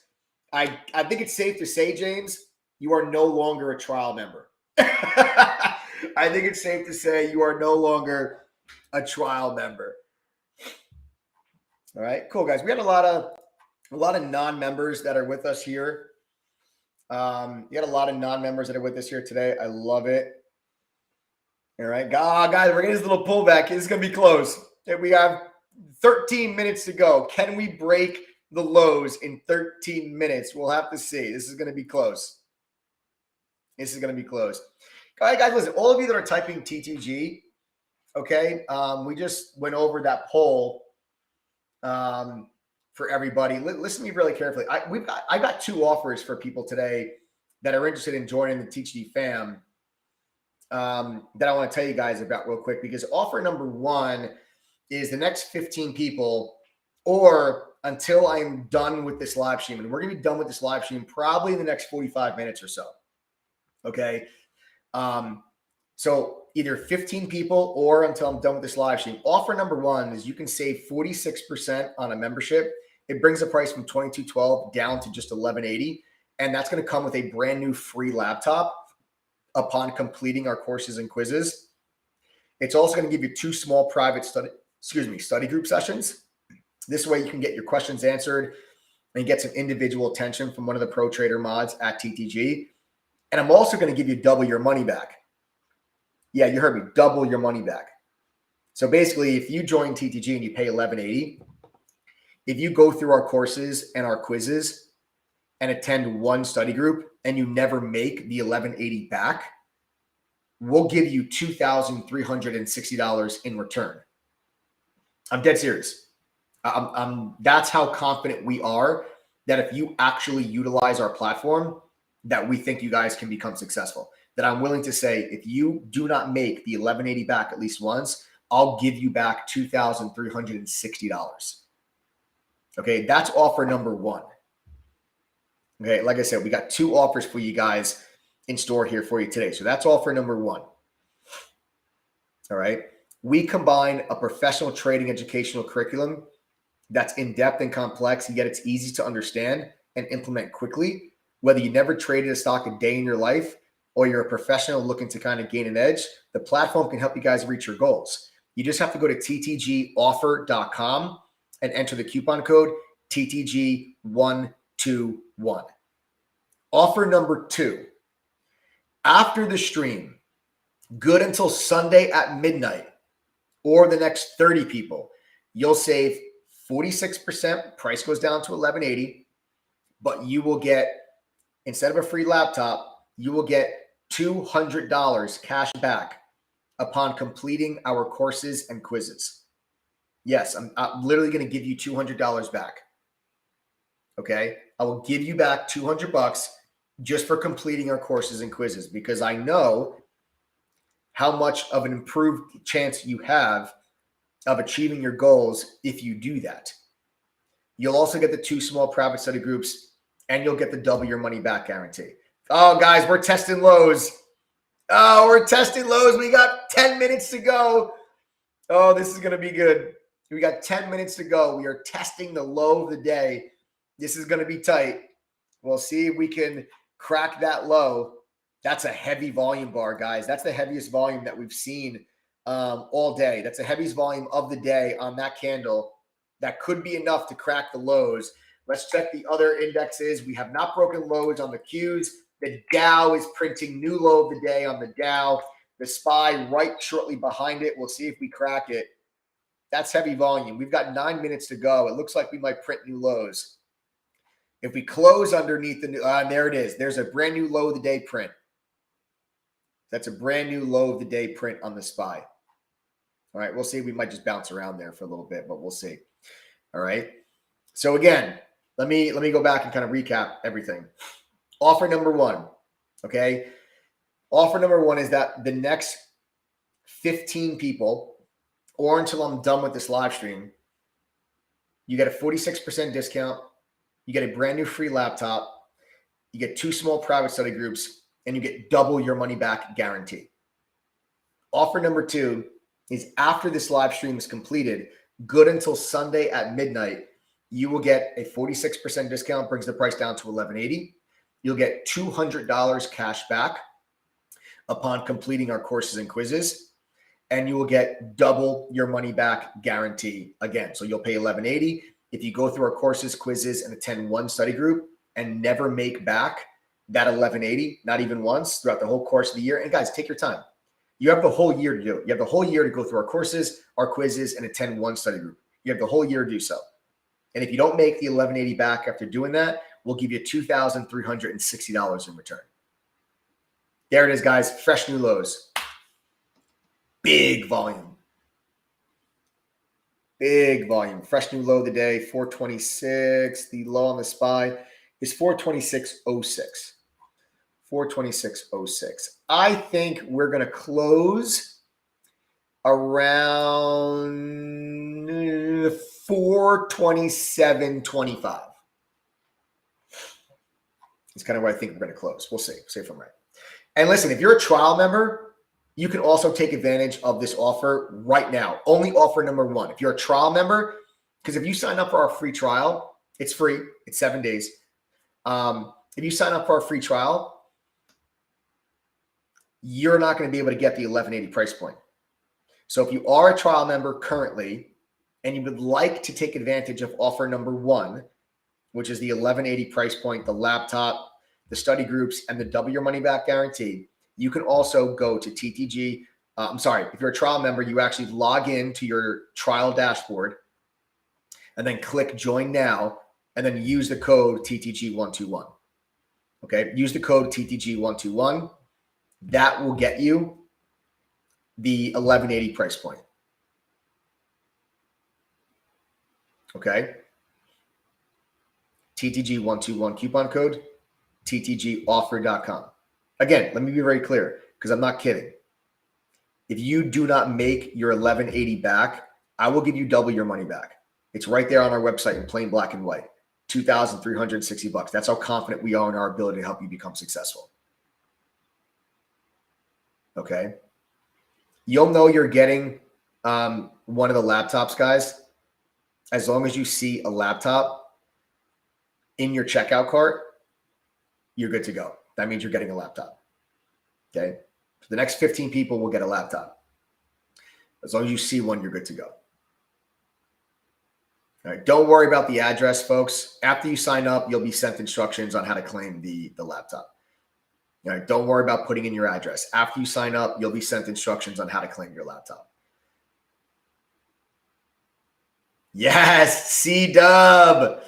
I think it's safe to say, James, you are no longer a trial member. I think it's safe to say you are no longer a trial member. All right, cool, guys. We had a lot of non-members that are with us here. We had a lot of non-members that are with us here today. I love it. All right, guys, we're getting this little pullback. This is going to be close. We have 13 minutes to go. Can we break the lows in 13 minutes? We'll have to see. This is going to be close. This is going to be close. All right, guys, listen, all of you that are typing TTG, okay, we just went over that poll for everybody. Listen to me really carefully. I got 2 offers for people today that are interested in joining the TTG fam that I want to tell you guys about real quick, because offer number 1 is the next 15 people, or until I'm done with this live stream, and we're going to be done with this live stream probably in the next 45 minutes or so. Okay. So either 15 people or until I'm done with this live stream. Offer number 1 is you can save 46% on a membership. It brings the price from $22.12 down to just $11.80. And that's going to come with a brand new free laptop upon completing our courses and quizzes. It's also going to give you 2 small private study group sessions. This way you can get your questions answered and get some individual attention from one of the pro trader mods at TTG. And I'm also going to give you double your money back. Yeah, you heard me, double your money back. So basically, if you join TTG and you pay $11.80, if you go through our courses and our quizzes and attend 1 study group and you never make the $11.80 back, we'll give you $2,360 in return. I'm dead serious. That's how confident we are that if you actually utilize our platform, that we think you guys can become successful. That I'm willing to say, if you do not make the $11.80 back at least once, I'll give you back $2,360. Okay, that's offer number 1. Okay, like I said, we got 2 offers for you guys in store here for you today. So that's offer number 1. All right. We combine a professional trading educational curriculum that's in-depth and complex, yet it's easy to understand and implement quickly. Whether you never traded a stock a day in your life or you're a professional looking to kind of gain an edge, the platform can help you guys reach your goals. You just have to go to ttgoffer.com and enter the coupon code TTG121. Offer number 2. After the stream, good until Sunday at midnight, or the next 30 people, you'll save 46%. Price goes down to $11.80, but you will get, instead of a free laptop, you will get $200 cash back upon completing our courses and quizzes. Yes, I'm literally going to give you $200 back. Okay, I will give you back $200 just for completing our courses and quizzes, because I know how much of an improved chance you have of achieving your goals if you do that. You'll also get the 2 small private study groups, and you'll get the double your money back guarantee. Oh, guys, we're testing lows. Oh, we're testing lows. We got 10 minutes to go. Oh, this is going to be good. We got 10 minutes to go. We are testing the low of the day. This is going to be tight. We'll see if we can crack that low. That's a heavy volume bar, guys. That's the heaviest volume that we've seen all day. That's the heaviest volume of the day on that candle. That could be enough to crack the lows. Let's check the other indexes. We have not broken lows on the Qs. The Dow is printing new low of the day on the Dow. The SPY right shortly behind it. We'll see if we crack it. That's heavy volume. We've got 9 minutes to go. It looks like we might print new lows. If we close underneath the new, there it is. There's a brand new low of the day print. That's a brand new low of the day print on the SPY. All right, we'll see. We might just bounce around there for a little bit, but we'll see. All right. So again, let me go back and kind of recap everything. Offer number one. Okay. Offer number one is that the next 15 people, or until I'm done with this live stream, you get a 46% discount. You get a brand new free laptop. You get 2 small private study groups, and you get double your money back guarantee. Offer number 2 is after this live stream is completed, good until Sunday at midnight, you will get a 46% discount, brings the price down to $11.80. You'll get $200 cash back upon completing our courses and quizzes, and you will get double your money back guarantee again. So you'll pay $11.80. If you go through our courses, quizzes, and attend one study group and never make back that $11.80, not even once throughout the whole course of the year. And guys, take your time. You have the whole year to do it. You have the whole year to go through our courses, our quizzes, and attend one study group. You have the whole year to do so. And if you don't make the $11.80 back after doing that, we'll give you $2,360 in return. There it is, guys. Fresh new lows. Big volume. Big volume. Fresh new low of the day, 426. The low on the SPY is 426.06. 426.06. I think we're going to close around 427.25. It's kind of where I think we're going to close. We'll see. See if I'm right. And listen, if you're a trial member, you can also take advantage of this offer right now. Only offer number 1. If you're a trial member, because if you sign up for our free trial, it's free. It's 7 days. If you sign up for our free trial, you're not going to be able to get the $11.80 price point. So if you are a trial member currently and you would like to take advantage of offer number 1, which is the $11.80 price point, the laptop, the study groups, and the double your money back guarantee, you can also go to TTG. If you're a trial member, you actually log in to your trial dashboard and then click join now and then use the code TTG121. Okay, use the code TTG121. That will get you the $11.80 price point. Okay. TTG121 coupon code, TTGoffer.com. Again, let me be very clear because I'm not kidding. If you do not make your $11.80 back, I will give you double your money back. It's right there on our website in plain black and white. $2,360. That's how confident we are in our ability to help you become successful. Okay. You'll know you're getting one of the laptops, guys, as long as you see a laptop in your checkout cart, you're good to go. That means you're getting a laptop. Okay. So the next 15 people will get a laptop. As long as you see one, you're good to go. All right. Don't worry about the address, folks. After you sign up, you'll be sent instructions on how to claim the laptop. All right. Don't worry about putting in your address. After you sign up, you'll be sent instructions on how to claim your laptop. Yes, C-Dub.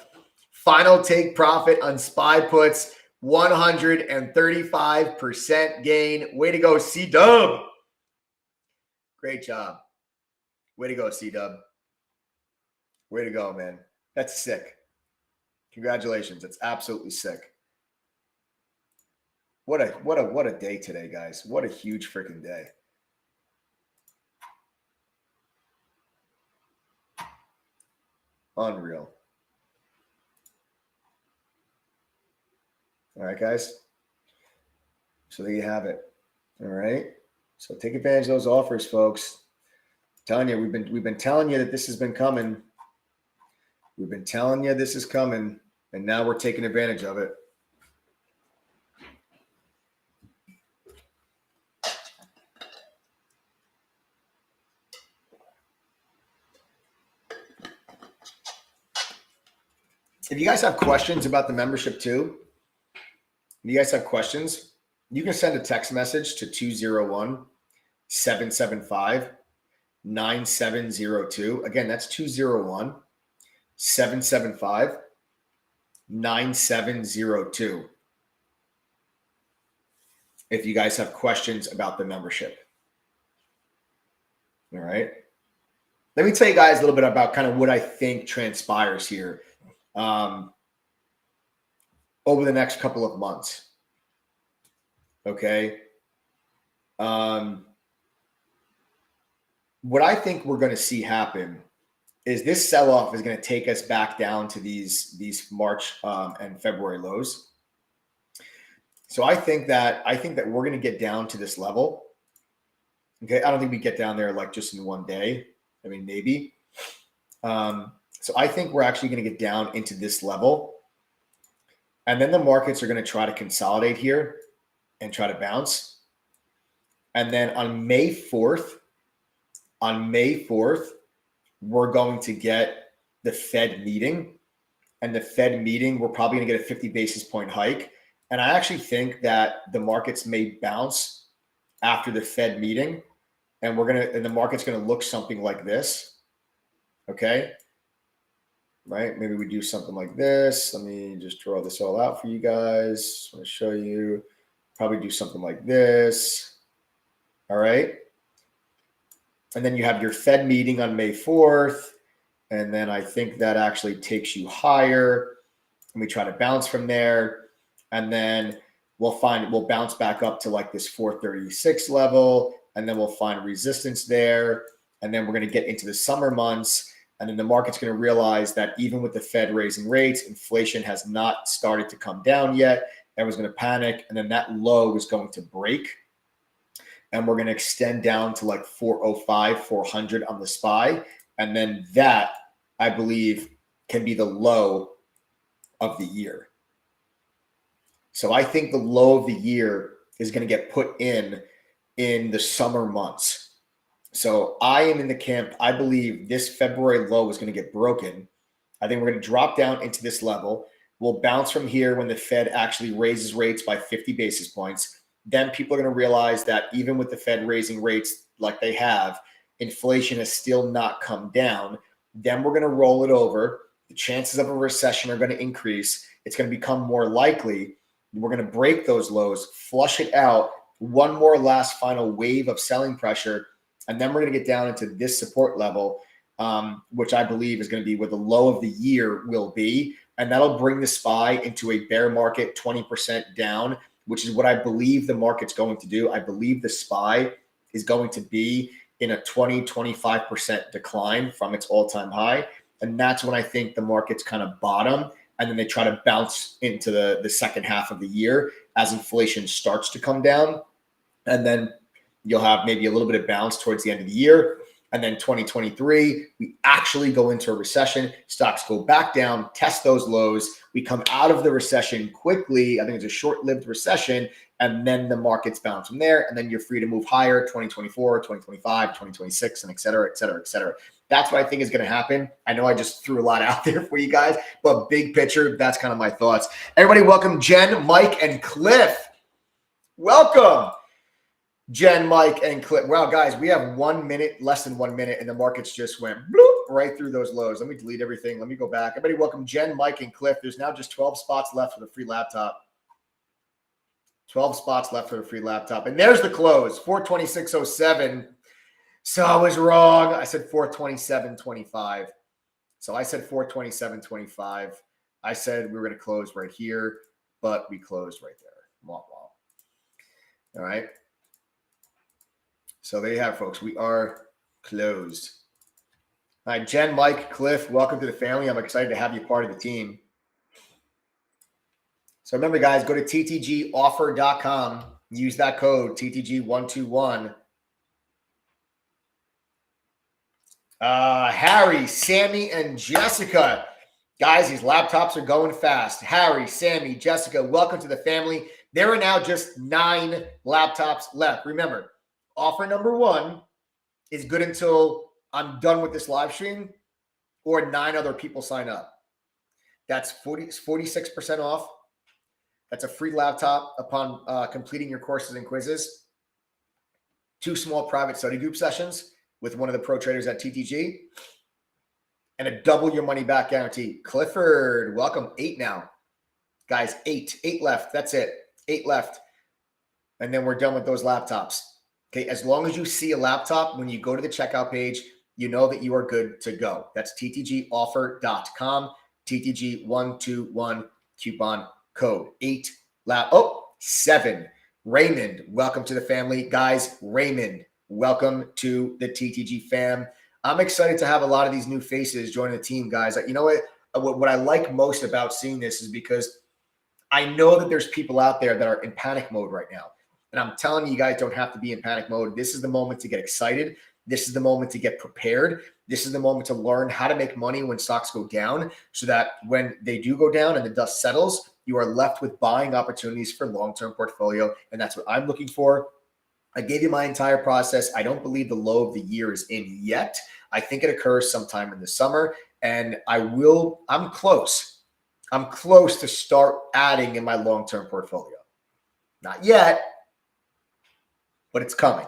Final take profit on SPY puts, 135% gain. Way to go, C-Dub. Great job. Way to go, C-Dub. Way to go, man. That's sick. Congratulations. That's absolutely sick. What a day today, guys. What a huge freaking day. Unreal. All right, guys. So there you have it. All right. So take advantage of those offers, folks. Telling you, we've been telling you that this has been coming. We've been telling you this is coming, and now we're taking advantage of it. If you guys have questions about the membership too, if you guys have questions, you can send a text message to 201-775-9702. Again, that's 201-775-9702. If you guys have questions about the membership. All right. Let me tell you guys a little bit about kind of what I think transpires here over the next couple of months. Okay. What I think we're going to see happen is this sell-off is going to take us back down to these March and February lows. So I think that we're going to get down to this level. Okay. I don't think we get down there like just in one day. I mean, maybe. So I think we're actually going to get down into this level. And then the markets are going to try to consolidate here and try to bounce. And then on May 4th, we're going to get the Fed meeting. And the Fed meeting, we're probably going to get a 50 basis point hike. And I actually think that the markets may bounce after the Fed meeting. And the market's going to look something like this. Okay. Right. Maybe we do something like this. Let me just draw this all out for you guys. I want to show you. Probably do something like this. All right. And then you have your Fed meeting on May 4th. And then I think that actually takes you higher. And we try to bounce from there. And then we'll bounce back up to like this 436 level. And then we'll find resistance there. And then we're going to get into the summer months. And then the market's going to realize that even with the Fed raising rates, inflation has not started to come down yet. Everyone's going to panic. And then that low is going to break. And we're going to extend down to like 405, 400 on the SPY. And then that, I believe, can be the low of the year. So I think the low of the year is going to get put in the summer months. So I am in the camp. I believe this February low is going to get broken. I think we're going to drop down into this level. We'll bounce from here when the Fed actually raises rates by 50 basis points. Then people are going to realize that even with the Fed raising rates like they have, inflation has still not come down. Then we're going to roll it over. The chances of a recession are going to increase. It's going to become more likely. We're going to break those lows, flush it out, one more last final wave of selling pressure. And then we're going to get down into this support level, which I believe is going to be where the low of the year will be. And that'll bring the SPY into a bear market 20% down, which is what I believe the market's going to do. I believe the SPY is going to be in a 20-25% decline from its all-time high. And that's when I think the markets kind of bottom. And then they try to bounce into the second half of the year as inflation starts to come down. And then you'll have maybe a little bit of bounce towards the end of the year. And then 2023, we actually go into a recession. Stocks go back down, test those lows. We come out of the recession quickly. I think it's a short-lived recession. And then the markets bounce from there. And then you're free to move higher, 2024, 2025, 2026, and et cetera, et cetera, et cetera. That's what I think is going to happen. I know I just threw a lot out there for you guys, but big picture, that's kind of my thoughts. Everybody, welcome Jen, Mike, and Cliff. Welcome. Jen, Mike, and Cliff. Wow, guys, we have 1 minute, less than 1 minute, and the markets just went bloop right through those lows. Let me delete everything. Let me go back. Everybody, welcome Jen, Mike, and Cliff. There's now just 12 spots left for the free laptop. 12 spots left for the free laptop. And there's the close, 426.07. So I was wrong. I said 427.25. So I said 427.25. I said we were going to close right here, but we closed right there. Womp womp. All right. So there you have it, folks. We are closed. All right, Jen, Mike, Cliff, welcome to the family. I'm excited to have you part of the team. So remember, guys, go to ttgoffer.com. Use that code, TTG121. Harry, Sammy, and Jessica. Guys, these laptops are going fast. Harry, Sammy, Jessica, welcome to the family. There are now just 9 laptops left. Remember, offer number 1 is good until I'm done with this live stream or 9 other people sign up. That's 46% off. That's a free laptop upon completing your courses and quizzes. 2 small private study group sessions with one of the pro traders at TTG. And a double your money back guarantee. Clifford, welcome. 8 now. Guys, 8 left. That's it. 8 left. And then we're done with those laptops. Okay, as long as you see a laptop when you go to the checkout page, you know that you are good to go. That's ttgoffer.com, TTG121 coupon code 7. Raymond, welcome to the family. Guys, Raymond, welcome to the TTG fam. I'm excited to have a lot of these new faces join the team, guys. You know what I like most about seeing this is because I know that there's people out there that are in panic mode right now. And I'm telling you guys don't have to be in panic mode. This is the moment to get excited. This is the moment to get prepared. This is the moment to learn how to make money when stocks go down so that when they do go down and the dust settles, you are left with buying opportunities for long-term portfolio. And that's what I'm looking for. I gave you my entire process. I don't believe the low of the year is in yet. I think it occurs sometime in the summer. And I'm close. I'm close to start adding in my long-term portfolio. Not yet, but it's coming.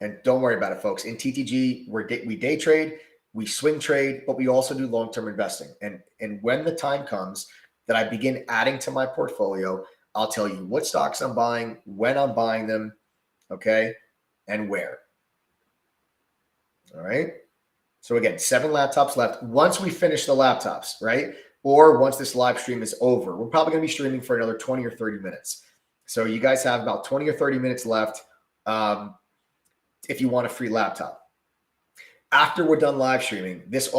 And don't worry about it, folks. In TTG, we day trade, we swing trade, but we also do long-term investing. And when the time comes that I begin adding to my portfolio, I'll tell you what stocks I'm buying, when I'm buying them, okay, and where. All right. So again, 7 laptops left. Once we finish the laptops, right, or once this live stream is over, we're probably going to be streaming for another 20 or 30 minutes. So you guys have about 20 or 30 minutes left if you want a free laptop. After we're done live streaming, this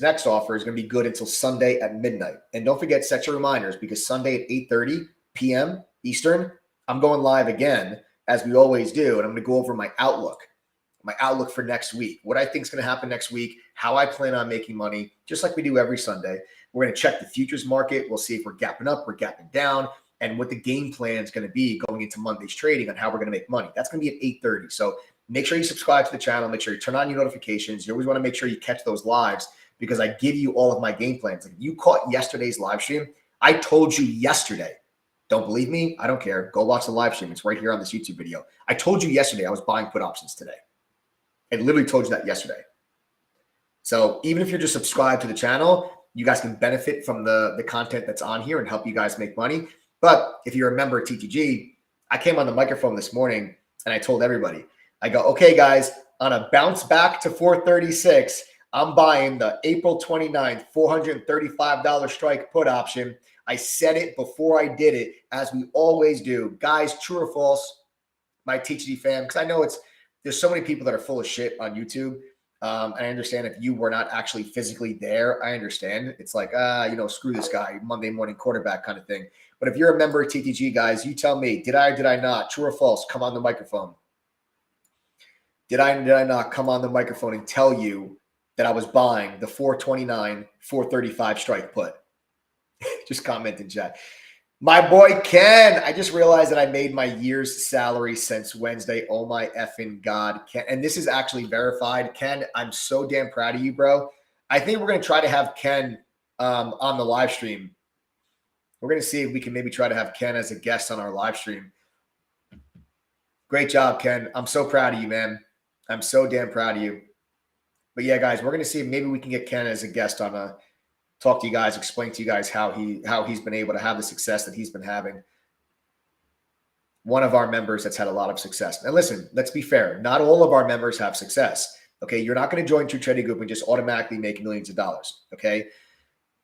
next offer is going to be good until Sunday at midnight. And don't forget, set your reminders because Sunday at 8:30 p.m. Eastern, I'm going live again, as we always do, and I'm going to go over my outlook for next week, what I think is going to happen next week, how I plan on making money, just like we do every Sunday. We're going to check the futures market. We'll see if we're gapping up, we're gapping down, and what the game plan is going to be going into Monday's trading on how we're going to make money. That's going to be at 8:30. So make sure you subscribe to the channel. Make sure you turn on your notifications. You always want to make sure you catch those lives because I give you all of my game plans. Like you caught yesterday's live stream. I told you yesterday. Don't believe me? I don't care. Go watch the live stream. It's right here on this YouTube video. I told you yesterday I was buying put options today. I literally told you that yesterday. So even if you're just subscribed to the channel, you guys can benefit from the content that's on here and help you guys make money. But if you're a member of TTG, I came on the microphone this morning and I told everybody, I go, okay, guys, on a bounce back to 436, I'm buying the April 29th, $435 strike put option. I said it before I did it, as we always do. Guys, true or false, my TTG fam, because I know there's so many people that are full of shit on YouTube. I understand if you were not actually physically there, I understand. It's like, screw this guy, Monday morning quarterback kind of thing. But if you're a member of TTG, guys, you tell me, did I or did I not? True or false? Come on the microphone. Did I not come on the microphone and tell you that I was buying the 429, 435 strike put? Just comment in chat. My boy Ken, I just realized that I made my year's salary since Wednesday. Oh my effing God, Ken. And this is actually verified. Ken, I'm so damn proud of you, bro. I think we're going to try to have Ken on the live stream. We're going to see if we can maybe try to have Ken as a guest on our live stream. Great job, Ken. I'm so proud of you, man. I'm so damn proud of you. But yeah, guys, we're going to see if maybe we can get Ken as a guest on talk to you guys, explain to you guys how he's been able to have the success that he's been having. One of our members that's had a lot of success. And listen, let's be fair. Not all of our members have success. Okay. You're not going to join True Trading Group and just automatically make millions of dollars. Okay.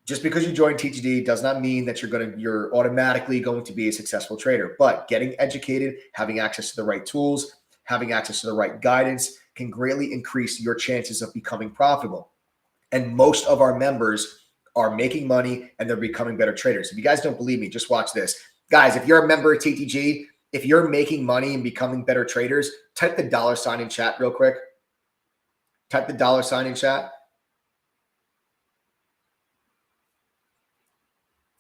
Just because you join TTD does not mean that you're automatically going to be a successful trader. But getting educated, having access to the right tools, having access to the right guidance can greatly increase your chances of becoming profitable. And most of our members are making money and they're becoming better traders. If you guys don't believe me, just watch this. Guys, if you're a member of TTG, if you're making money and becoming better traders, type the $ in chat real quick. Type the $ in chat.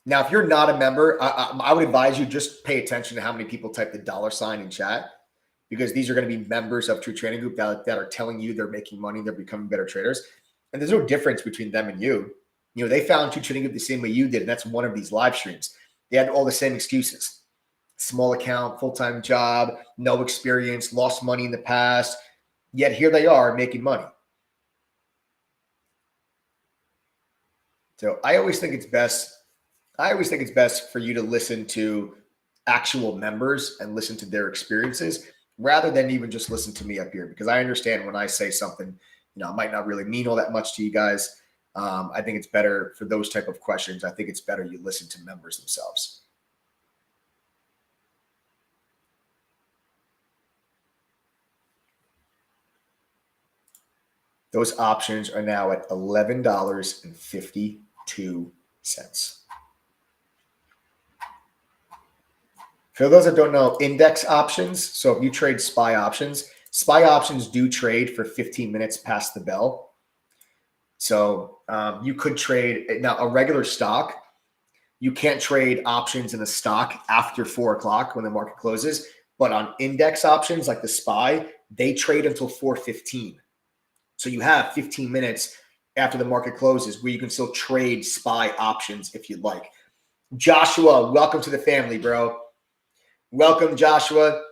Now, if you're not a member, I would advise you just pay attention to how many people type the $ in chat, because these are going to be members of True Trading Group that are telling you they're making money, they're becoming better traders. And there's no difference between them and you. You know, they found True Trading Group the same way you did, and that's one of these live streams. They had all the same excuses. Small account, full-time job, no experience, lost money in the past. Yet here they are making money. So I always think it's best for you to listen to actual members and listen to their experiences rather than even just listen to me up here, because I understand when I say something, you know, it might not really mean all that much to you guys. I think it's better for those type of questions. I think it's better you listen to members themselves. Those options are now at $11.52. For those that don't know, index options. So if you trade SPY options do trade for 15 minutes past the bell. So you could trade now a regular stock. You can't trade options in a stock after 4 o'clock when the market closes. But on index options like the SPY, they trade until 4:15. So you have 15 minutes after the market closes where you can still trade SPY options if you'd like. Joshua, welcome to the family, bro. Welcome, Joshua.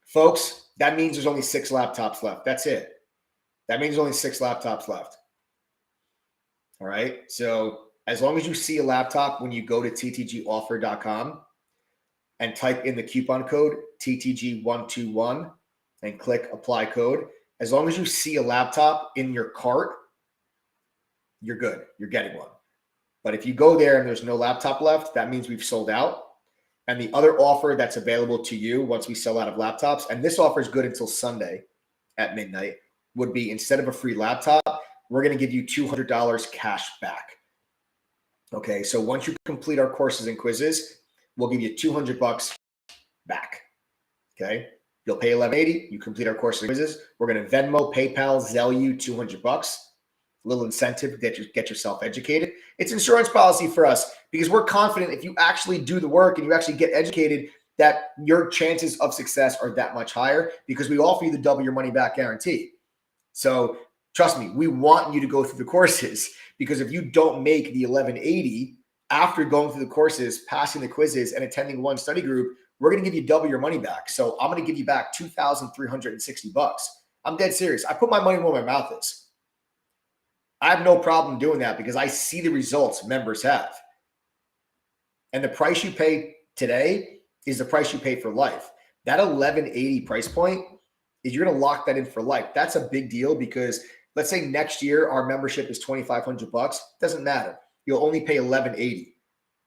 Folks, that means there's only 6 laptops left. That's it. That means there's only 6 laptops left. All right. So as long as you see a laptop when you go to ttgoffer.com and type in the coupon code TTG121 and click apply code, as long as you see a laptop in your cart, you're good. You're getting one. But if you go there and there's no laptop left, that means we've sold out. And the other offer that's available to you once we sell out of laptops, and this offer is good until Sunday at midnight, would be instead of a free laptop, we're going to give you $200 cash back. Okay, so once you complete our courses and quizzes, we'll give you $200 back. Okay, you'll pay $11.80. You complete our courses and quizzes. We're going to Venmo, PayPal, Zelle you $200. Little incentive to get yourself educated. It's insurance policy for us because we're confident if you actually do the work and you actually get educated, that your chances of success are that much higher because we offer you the double your money back guarantee. So trust me, we want you to go through the courses, because if you don't make the $11.80 after going through the courses, passing the quizzes, and attending one study group, we're going to give you double your money back. So I'm going to give you back $2,360. I'm dead serious. I put my money where my mouth is. I have no problem doing that because I see the results members have. And the price you pay today is the price you pay for life. That $11.80 price point is you're going to lock that in for life. That's a big deal because let's say next year our membership is $2,500. Doesn't matter. You'll only pay $11.80.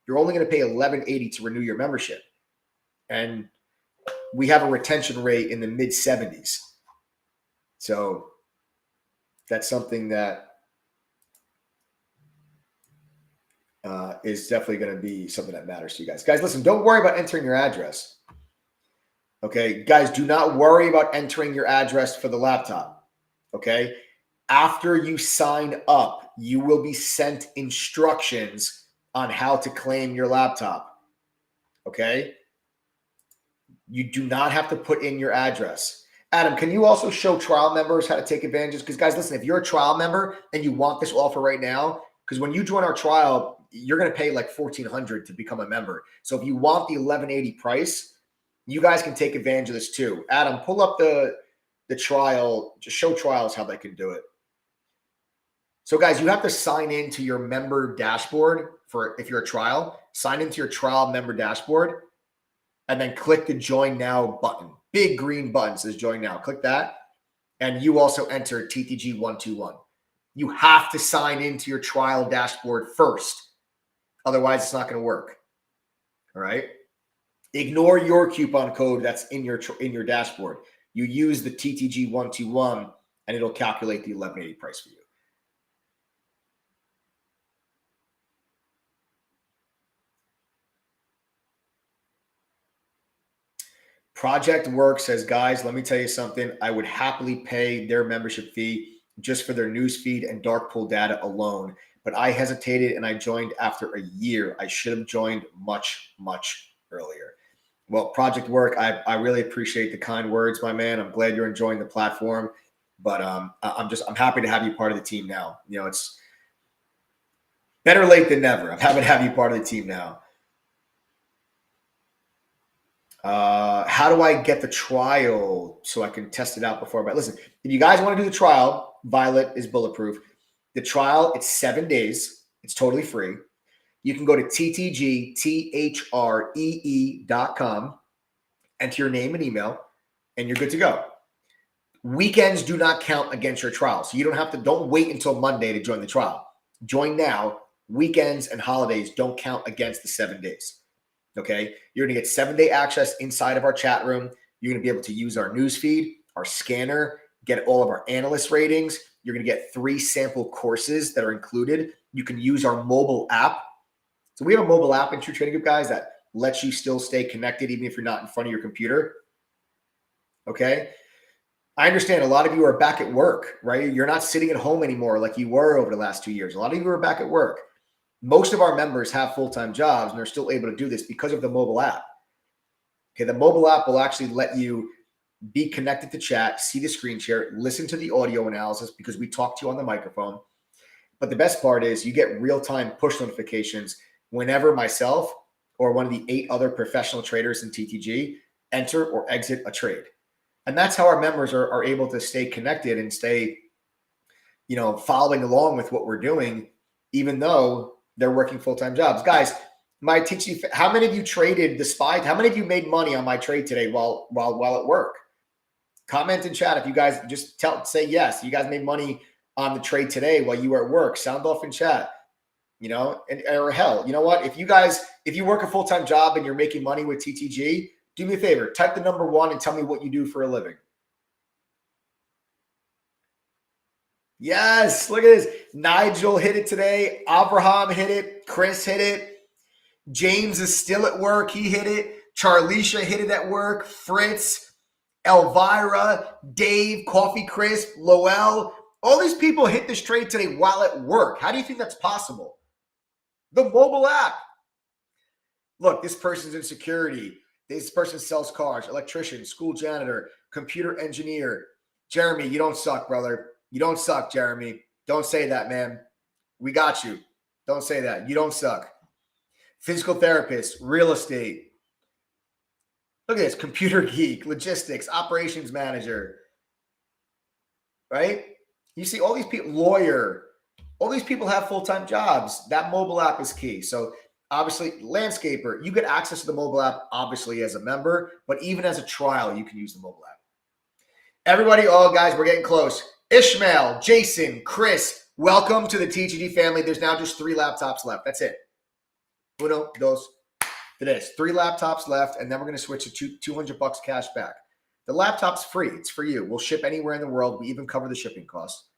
You're only going to pay $11.80 to renew your membership. And we have a retention rate in the mid 70s. So that's something that is definitely going to be something that matters to you guys. Guys, listen, don't worry about entering your address. Okay, guys, do not worry about entering your address for the laptop. Okay, after you sign up, you will be sent instructions on how to claim your laptop. Okay, you do not have to put in your address. Adam, can you also show trial members how to take advantage? Because guys, listen, if you're a trial member and you want this offer right now, because when you join our trial, you're going to pay like $1,400 to become a member. So if you want the $11.80 price, you guys can take advantage of this too. Adam, pull up the trial, just show trials how they can do it. So guys, you have to sign into your member dashboard for if you're a trial, sign into your trial member dashboard and then click the join now button. Big green button says join now. Click that. And you also enter TTG121. You have to sign into your trial dashboard first. Otherwise, it's not going to work. All right. Ignore your coupon code that's in your dashboard. You use the TTG121 and it'll calculate the $11.80 price for you. Project Work says, guys, let me tell you something. I would happily pay their membership fee just for their newsfeed and dark pool data alone. But I hesitated and I joined after a year. I should have joined much, much earlier. Well, Project Work, I really appreciate the kind words, my man. I'm glad you're enjoying the platform. But I'm happy to have you part of the team now. You know, it's better late than never. I'm happy to have you part of the team now. How do I get the trial so I can test it out before? But listen, if you guys want to do the trial, Violet is bulletproof. The trial, it's 7 days. It's totally free. You can go to ttgthree.com, enter your name and email, and you're good to go. Weekends do not count against your trial. So you don't wait until Monday to join the trial. Join now. Weekends and holidays don't count against the 7 days. Okay. You're going to get 7-day access inside of our chat room. You're going to be able to use our newsfeed, our scanner, get all of our analyst ratings. You're going to get 3 sample courses that are included. You can use our mobile app. So we have a mobile app in True Trading Group, guys, that lets you still stay connected even if you're not in front of your computer. Okay. I understand a lot of you are back at work, right? You're not sitting at home anymore like you were over the last 2 years. A lot of you are back at work. Most of our members have full-time jobs and they're still able to do this because of the mobile app. Okay, the mobile app will actually let you be connected to chat, see the screen share, listen to the audio analysis because we talk to you on the microphone. But the best part is you get real-time push notifications whenever myself or one of the 8 other professional traders in TTG enter or exit a trade. And that's how our members are able to stay connected and stay, following along with what we're doing, even though they're working full-time jobs. Guys, my teaching, how many of you traded the SPY? How many of you made money on my trade today while at work? Comment in chat if you guys just say yes. You guys made money on the trade today while you were at work. Sound off in chat. Or hell, you know what? If you work a full-time job and you're making money with TTG, do me a favor, type the number 1 and tell me what you do for a living. Yes, look at this. Nigel hit it today. Abraham hit it. Chris hit it. James is still at work. He hit it. Charlisha hit it at work. Fritz, Elvira, Dave, Coffee Crisp, Lowell. All these people hit this trade today while at work. How do you think that's possible? The mobile app. Look, this person's in security. This person sells cars, electrician, school janitor, computer engineer. Jeremy, you don't suck, brother. You don't suck, Jeremy. Don't say that, man. We got you. Don't say that. You don't suck. Physical therapist, real estate. Look at this. Computer geek, logistics, operations manager. Right? You see all these people, lawyer. All these people have full-time jobs. That mobile app is key. So obviously, landscaper, you get access to the mobile app, obviously, as a member, but even as a trial, you can use the mobile app. Everybody, guys, we're getting close. Ishmael, Jason, Chris, welcome to the TGD family. There's now just 3 laptops left. That's it. Uno, dos, tres. 3 laptops left, and then we're going to switch to $200 cash back. The laptop's free. It's for you. We'll ship anywhere in the world. We even cover the shipping costs.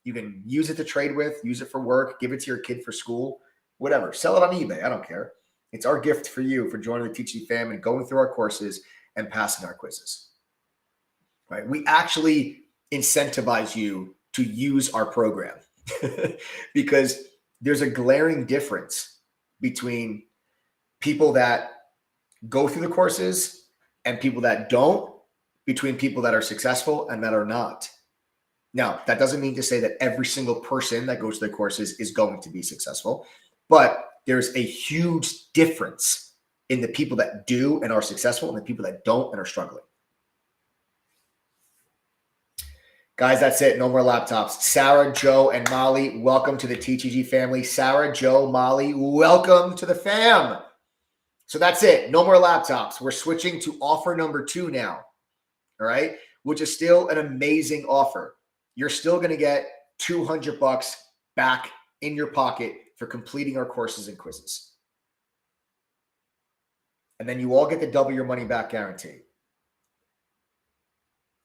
You can use it to trade with, use it for work, give it to your kid for school. Whatever, sell it on eBay. I don't care. It's our gift for you for joining the TTG fam and going through our courses and passing our quizzes. Right? We actually incentivize you to use our program because there's a glaring difference between people that go through the courses and people that don't, between people that are successful and that are not. Now, that doesn't mean to say that every single person that goes to the courses is going to be successful. But there's a huge difference in the people that do and are successful and the people that don't and are struggling. Guys, that's it. No more laptops. Sarah, Joe, and Molly, welcome to the TTG family. Sarah, Joe, Molly, welcome to the fam. So that's it. No more laptops. We're switching to offer number 2 now, all right, which is still an amazing offer. You're still going to get $200 back in your pocket for completing our courses and quizzes. And then you all get the double your money back guarantee.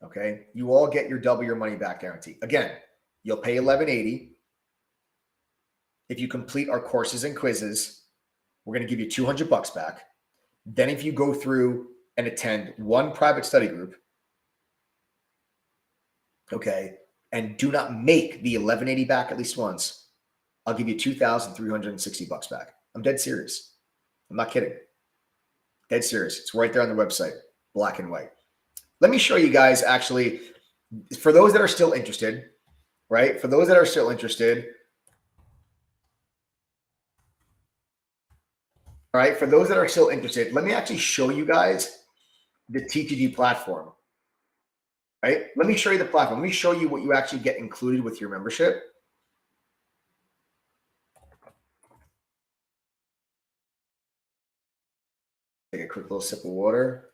Okay? You all get your double your money back guarantee. Again, you'll pay $11.80. If you complete our courses and quizzes, we're going to give you $200 back. Then if you go through and attend one private study group, okay, and do not make the 1180 back at least once, I'll give you $2,360 back. I'm dead serious. I'm not kidding. Dead serious. It's right there on the website, black and white. Let me show you guys actually, for those that are still interested, right? For those that are still interested, all right, for those that are still interested, let me actually show you guys the TTG platform, right? Let me show you the platform. Let me show you what you actually get included with your membership. Take a quick little sip of water.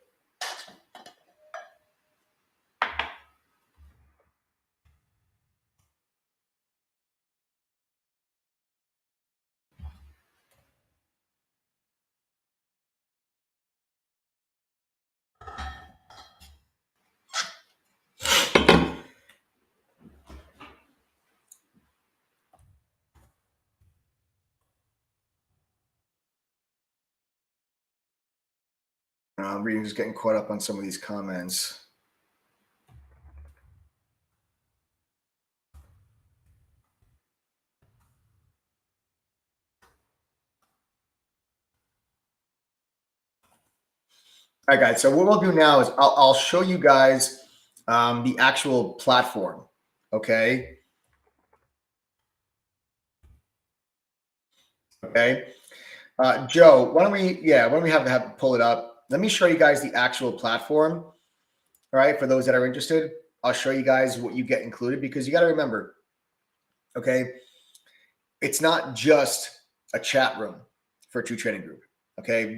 I'm reading, just getting caught up on some of these comments. All right, guys. So what we'll do now is I'll show you guys the actual platform. Okay. Okay. Joe, why don't we have pull it up? Let me show you guys the actual platform. All right. For those that are interested, I'll show you guys what you get included, because you got to remember, okay, it's not just a chat room for True Trading Group. Okay.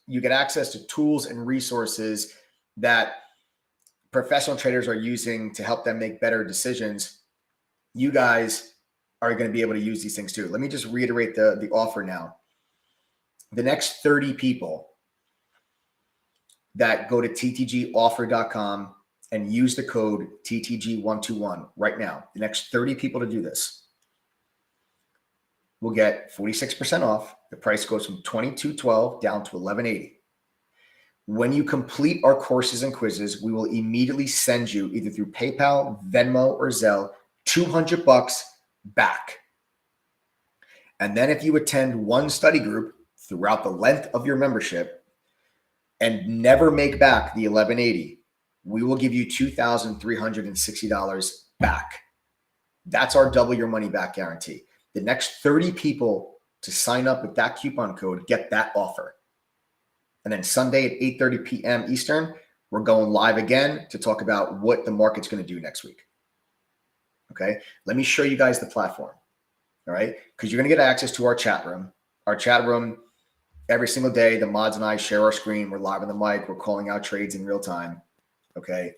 You get access to tools and resources that professional traders are using to help them make better decisions. You guys are going to be able to use these things too. Let me just reiterate the offer now. The next 30 people that go to ttgoffer.com and use the code TTG121 right now, the next 30 people to do this will get 46% off. The price goes from $22.12 down to $11.80. When you complete our courses and quizzes, we will immediately send you, either through PayPal, Venmo, or Zelle, $200 back. And then if you attend one study group throughout the length of your membership and never make back the $11.80, we will give you $2,360 back. That's our double your money back guarantee. The next 30 people to sign up with that coupon code get that offer. And then Sunday at 8:30 p.m. Eastern, we're going live again to talk about what the market's going to do next week. Okay, let me show you guys the platform. All right, because you're going to get access to our chat room. Our chat room, every single day, the mods and I share our screen. We're live on the mic. We're calling out trades in real time. Okay,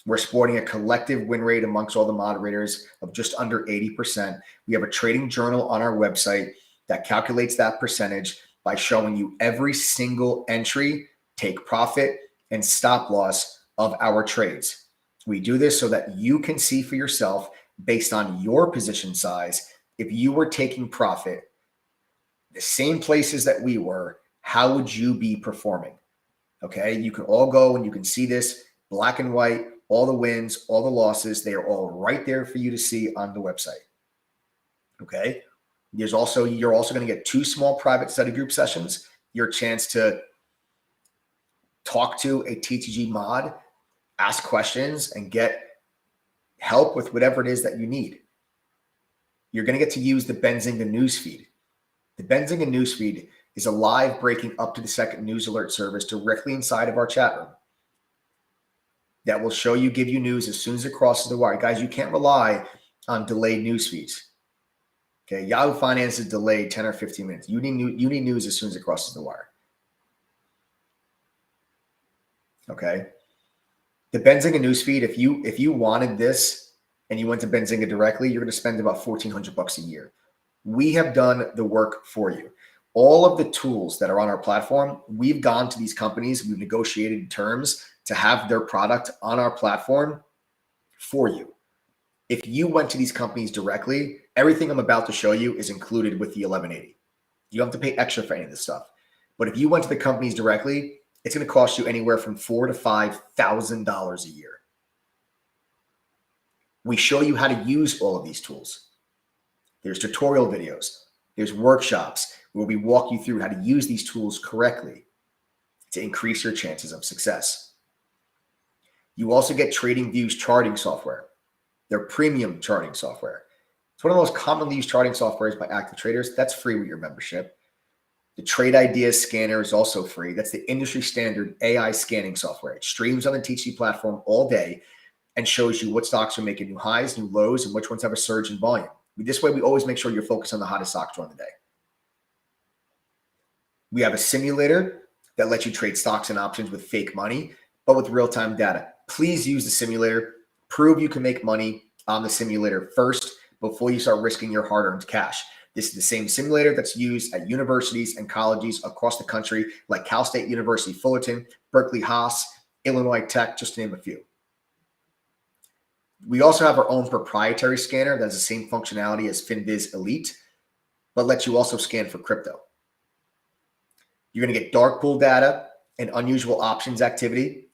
we're sporting a collective win rate amongst all the moderators of just under 80%. We have a trading journal on our website that calculates that percentage by showing you every single entry, take profit, and stop loss of our trades. We do this so that you can see for yourself, based on your position size, if you were taking profit, the same places that we were, how would you be performing? Okay, you can all go and you can see this black and white, all the wins, all the losses. They are all right there for you to see on the website. Okay. You're also going to get 2 small private study group sessions, your chance to talk to a TTG mod, ask questions, and get help with whatever it is that you need. You're going to get to use the Benzinga newsfeed. The Benzinga newsfeed is a live breaking up to the second news alert service directly inside of our chat room that will show you, give you news as soon as it crosses the wire. Guys, you can't rely on delayed news feeds. Okay, Yahoo Finance is delayed 10 or 15 minutes. You need news as soon as it crosses the wire. Okay. The Benzinga newsfeed, if you wanted this and you went to Benzinga directly, you're going to spend about $1,400 a year. We have done the work for you. All of the tools that are on our platform, we've gone to these companies, we've negotiated terms to have their product on our platform for you. If you went to these companies directly, everything I'm about to show you is included with the 1180. You don't have to pay extra for any of this stuff. But if you went to the companies directly, it's going to cost you anywhere from $4,000 to $5,000 a year. We show you how to use all of these tools. There's tutorial videos. There's workshops where we walk you through how to use these tools correctly to increase your chances of success. You also get TradingView's charting software. Their premium charting software. It's one of the most commonly used charting softwares by active traders. That's free with your membership. The Trade Ideas Scanner is also free. That's the industry standard AI scanning software. It streams on the TC platform all day and shows you what stocks are making new highs, new lows, and which ones have a surge in volume. This way, we always make sure you're focused on the hottest stocks during the day. We have a simulator that lets you trade stocks and options with fake money, but with real-time data. Please use the simulator. Prove you can make money on the simulator first before you start risking your hard-earned cash. This is the same simulator that's used at universities and colleges across the country, like Cal State University Fullerton, Berkeley Haas, Illinois Tech, just to name a few. We also have our own proprietary scanner that has the same functionality as FinViz Elite, but lets you also scan for crypto. You're going to get dark pool data and unusual options activity.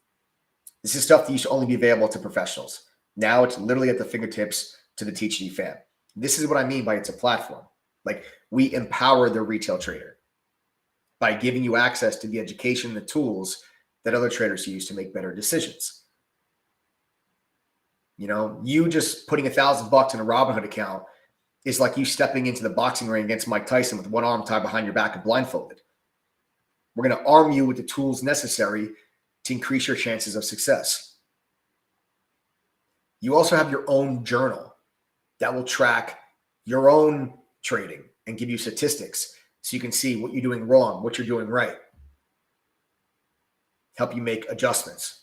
This is stuff that used to only be available to professionals. Now it's literally at the fingertips to the TGD fan. This is what I mean by it's a platform. Like, we empower the retail trader by giving you access to the education and the tools that other traders use to make better decisions. You know, you just putting $1,000 in a Robinhood account is like you stepping into the boxing ring against Mike Tyson with one arm tied behind your back and blindfolded. We're going to arm you with the tools necessary to increase your chances of success. You also have your own journal that will track your own trading and give you statistics so you can see what you're doing wrong, what you're doing right, help you make adjustments.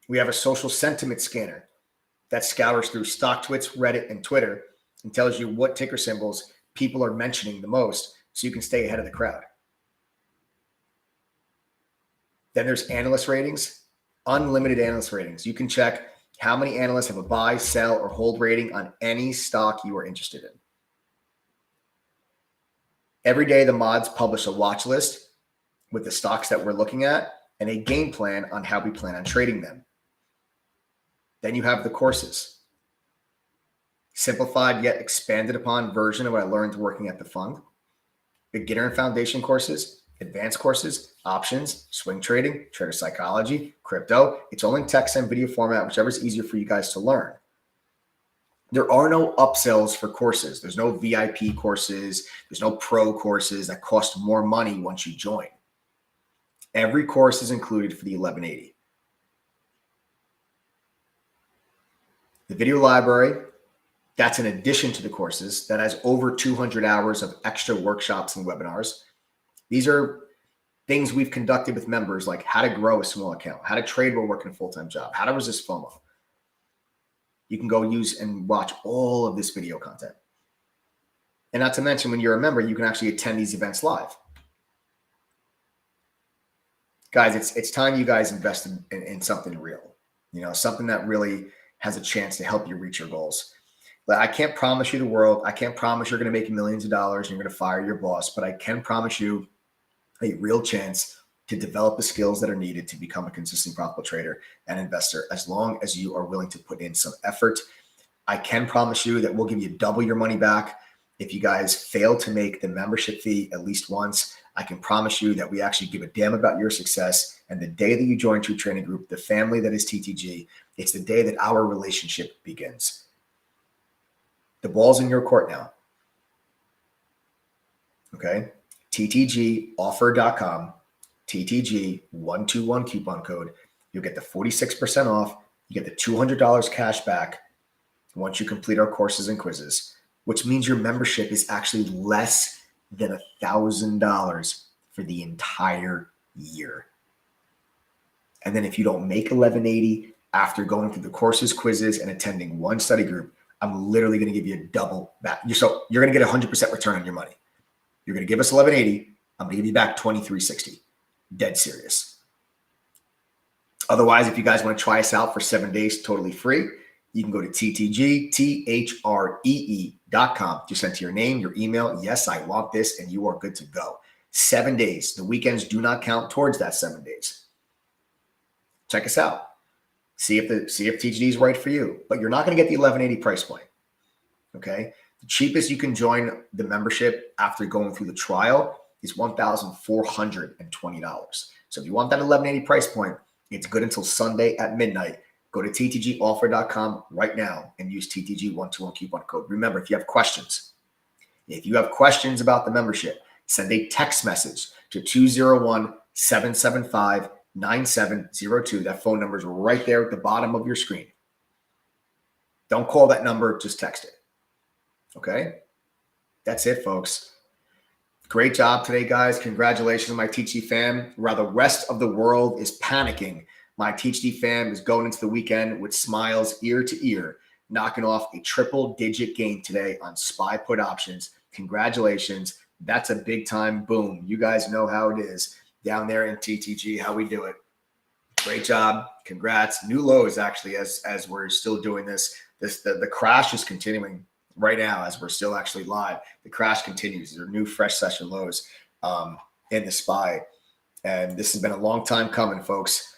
We have a social sentiment scanner that scours through StockTwits, Reddit, and Twitter and tells you what ticker symbols people are mentioning the most so you can stay ahead of the crowd. Then there's analyst ratings, unlimited analyst ratings. You can check how many analysts have a buy, sell, or hold rating on any stock you are interested in. Every day, the mods publish a watch list with the stocks that we're looking at and a game plan on how we plan on trading them. Then you have the courses. Simplified yet expanded upon version of what I learned working at the fund. Beginner and foundation courses, advanced courses, options, swing trading, trader psychology, crypto. It's all in text and video format, whichever is easier for you guys to learn. There are no upsells for courses. There's no VIP courses. There's no pro courses that cost more money once you join. Every course is included for the $11.80. The video library, that's in addition to the courses, that has over 200 hours of extra workshops and webinars. These are things we've conducted with members, like how to grow a small account, how to trade while working a full-time job, how to resist FOMO. You can go use and watch all of this video content. And not to mention, when you're a member, you can actually attend these events live. Guys, it's time you guys invest in something real, you know, something that really has a chance to help you reach your goals. But I can't promise you the world. I can't promise you're going to make millions of dollars and you're going to fire your boss, but I can promise you a real chance to develop the skills that are needed to become a consistent, profitable trader and investor, as long as you are willing to put in some effort. I can promise you that we'll give you double your money back if you guys fail to make the membership fee at least once. I can promise you that we actually give a damn about your success. And the day that you join True Trading Group, the family that is TTG, it's the day that our relationship begins. The ball's in your court now. Okay? TTGoffer.com, TTG121 coupon code. You'll get the 46% off. You get the $200 cash back once you complete our courses and quizzes, which means your membership is actually less than $1,000 for the entire year. And then if you don't make $11.80 after going through the courses, quizzes, and attending one study group, I'm literally going to give you a double back. So you're going to get 100% return on your money. You're going to give us $11.80. I'm going to give you back $23.60. Dead serious. Otherwise, if you guys want to try us out for 7 days totally free, you can go to ttgthree.com. Just enter your name, your email. Yes, I want this, and you are good to go. 7 days. The weekends do not count towards that 7 days. Check us out. See if TGD is right for you, but you're not going to get the 1180 price point. Okay. The cheapest you can join the membership after going through the trial is $1,420. So if you want that 1180 price point, it's good until Sunday at midnight. Go to ttgoffer.com right now and use TTG121 coupon code. Remember, if you have questions about the membership, send a text message to 201-775-9702. That phone number is right there at the bottom of your screen. Don't call that number, just text it. Okay? That's it, folks. Great job today, guys. Congratulations, my TG fam. While the rest of the world is panicking, my THD fam is going into the weekend with smiles ear to ear, knocking off a triple-digit gain today on SPY put options. Congratulations. That's a big-time boom. You guys know how it is down there in TTG, how we do it. Great job. Congrats. New lows, actually, as we're still doing this. The crash is continuing right now as we're still actually live. The crash continues. There are new fresh session lows in the SPY. And this has been a long time coming, folks.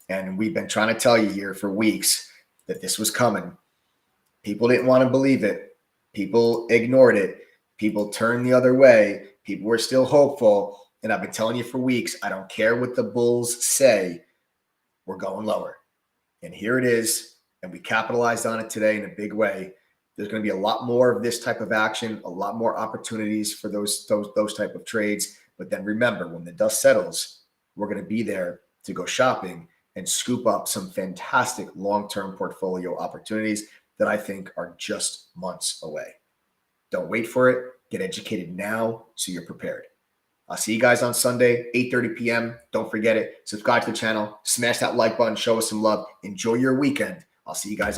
And we've been trying to tell you here for weeks that this was coming. People didn't want to believe it. People ignored it. People turned the other way. People were still hopeful. And I've been telling you for weeks, I don't care what the bulls say, we're going lower. And here it is. And we capitalized on it today in a big way. There's going to be a lot more of this type of action, a lot more opportunities for those type of trades. But then remember, when the dust settles, we're going to be there to go shopping and scoop up some fantastic long-term portfolio opportunities that I think are just months away. Don't wait for it. Get educated now so you're prepared. I'll see you guys on Sunday, 8:30 p.m. Don't forget it. Subscribe to the channel. Smash that like button. Show us some love. Enjoy your weekend. I'll see you guys on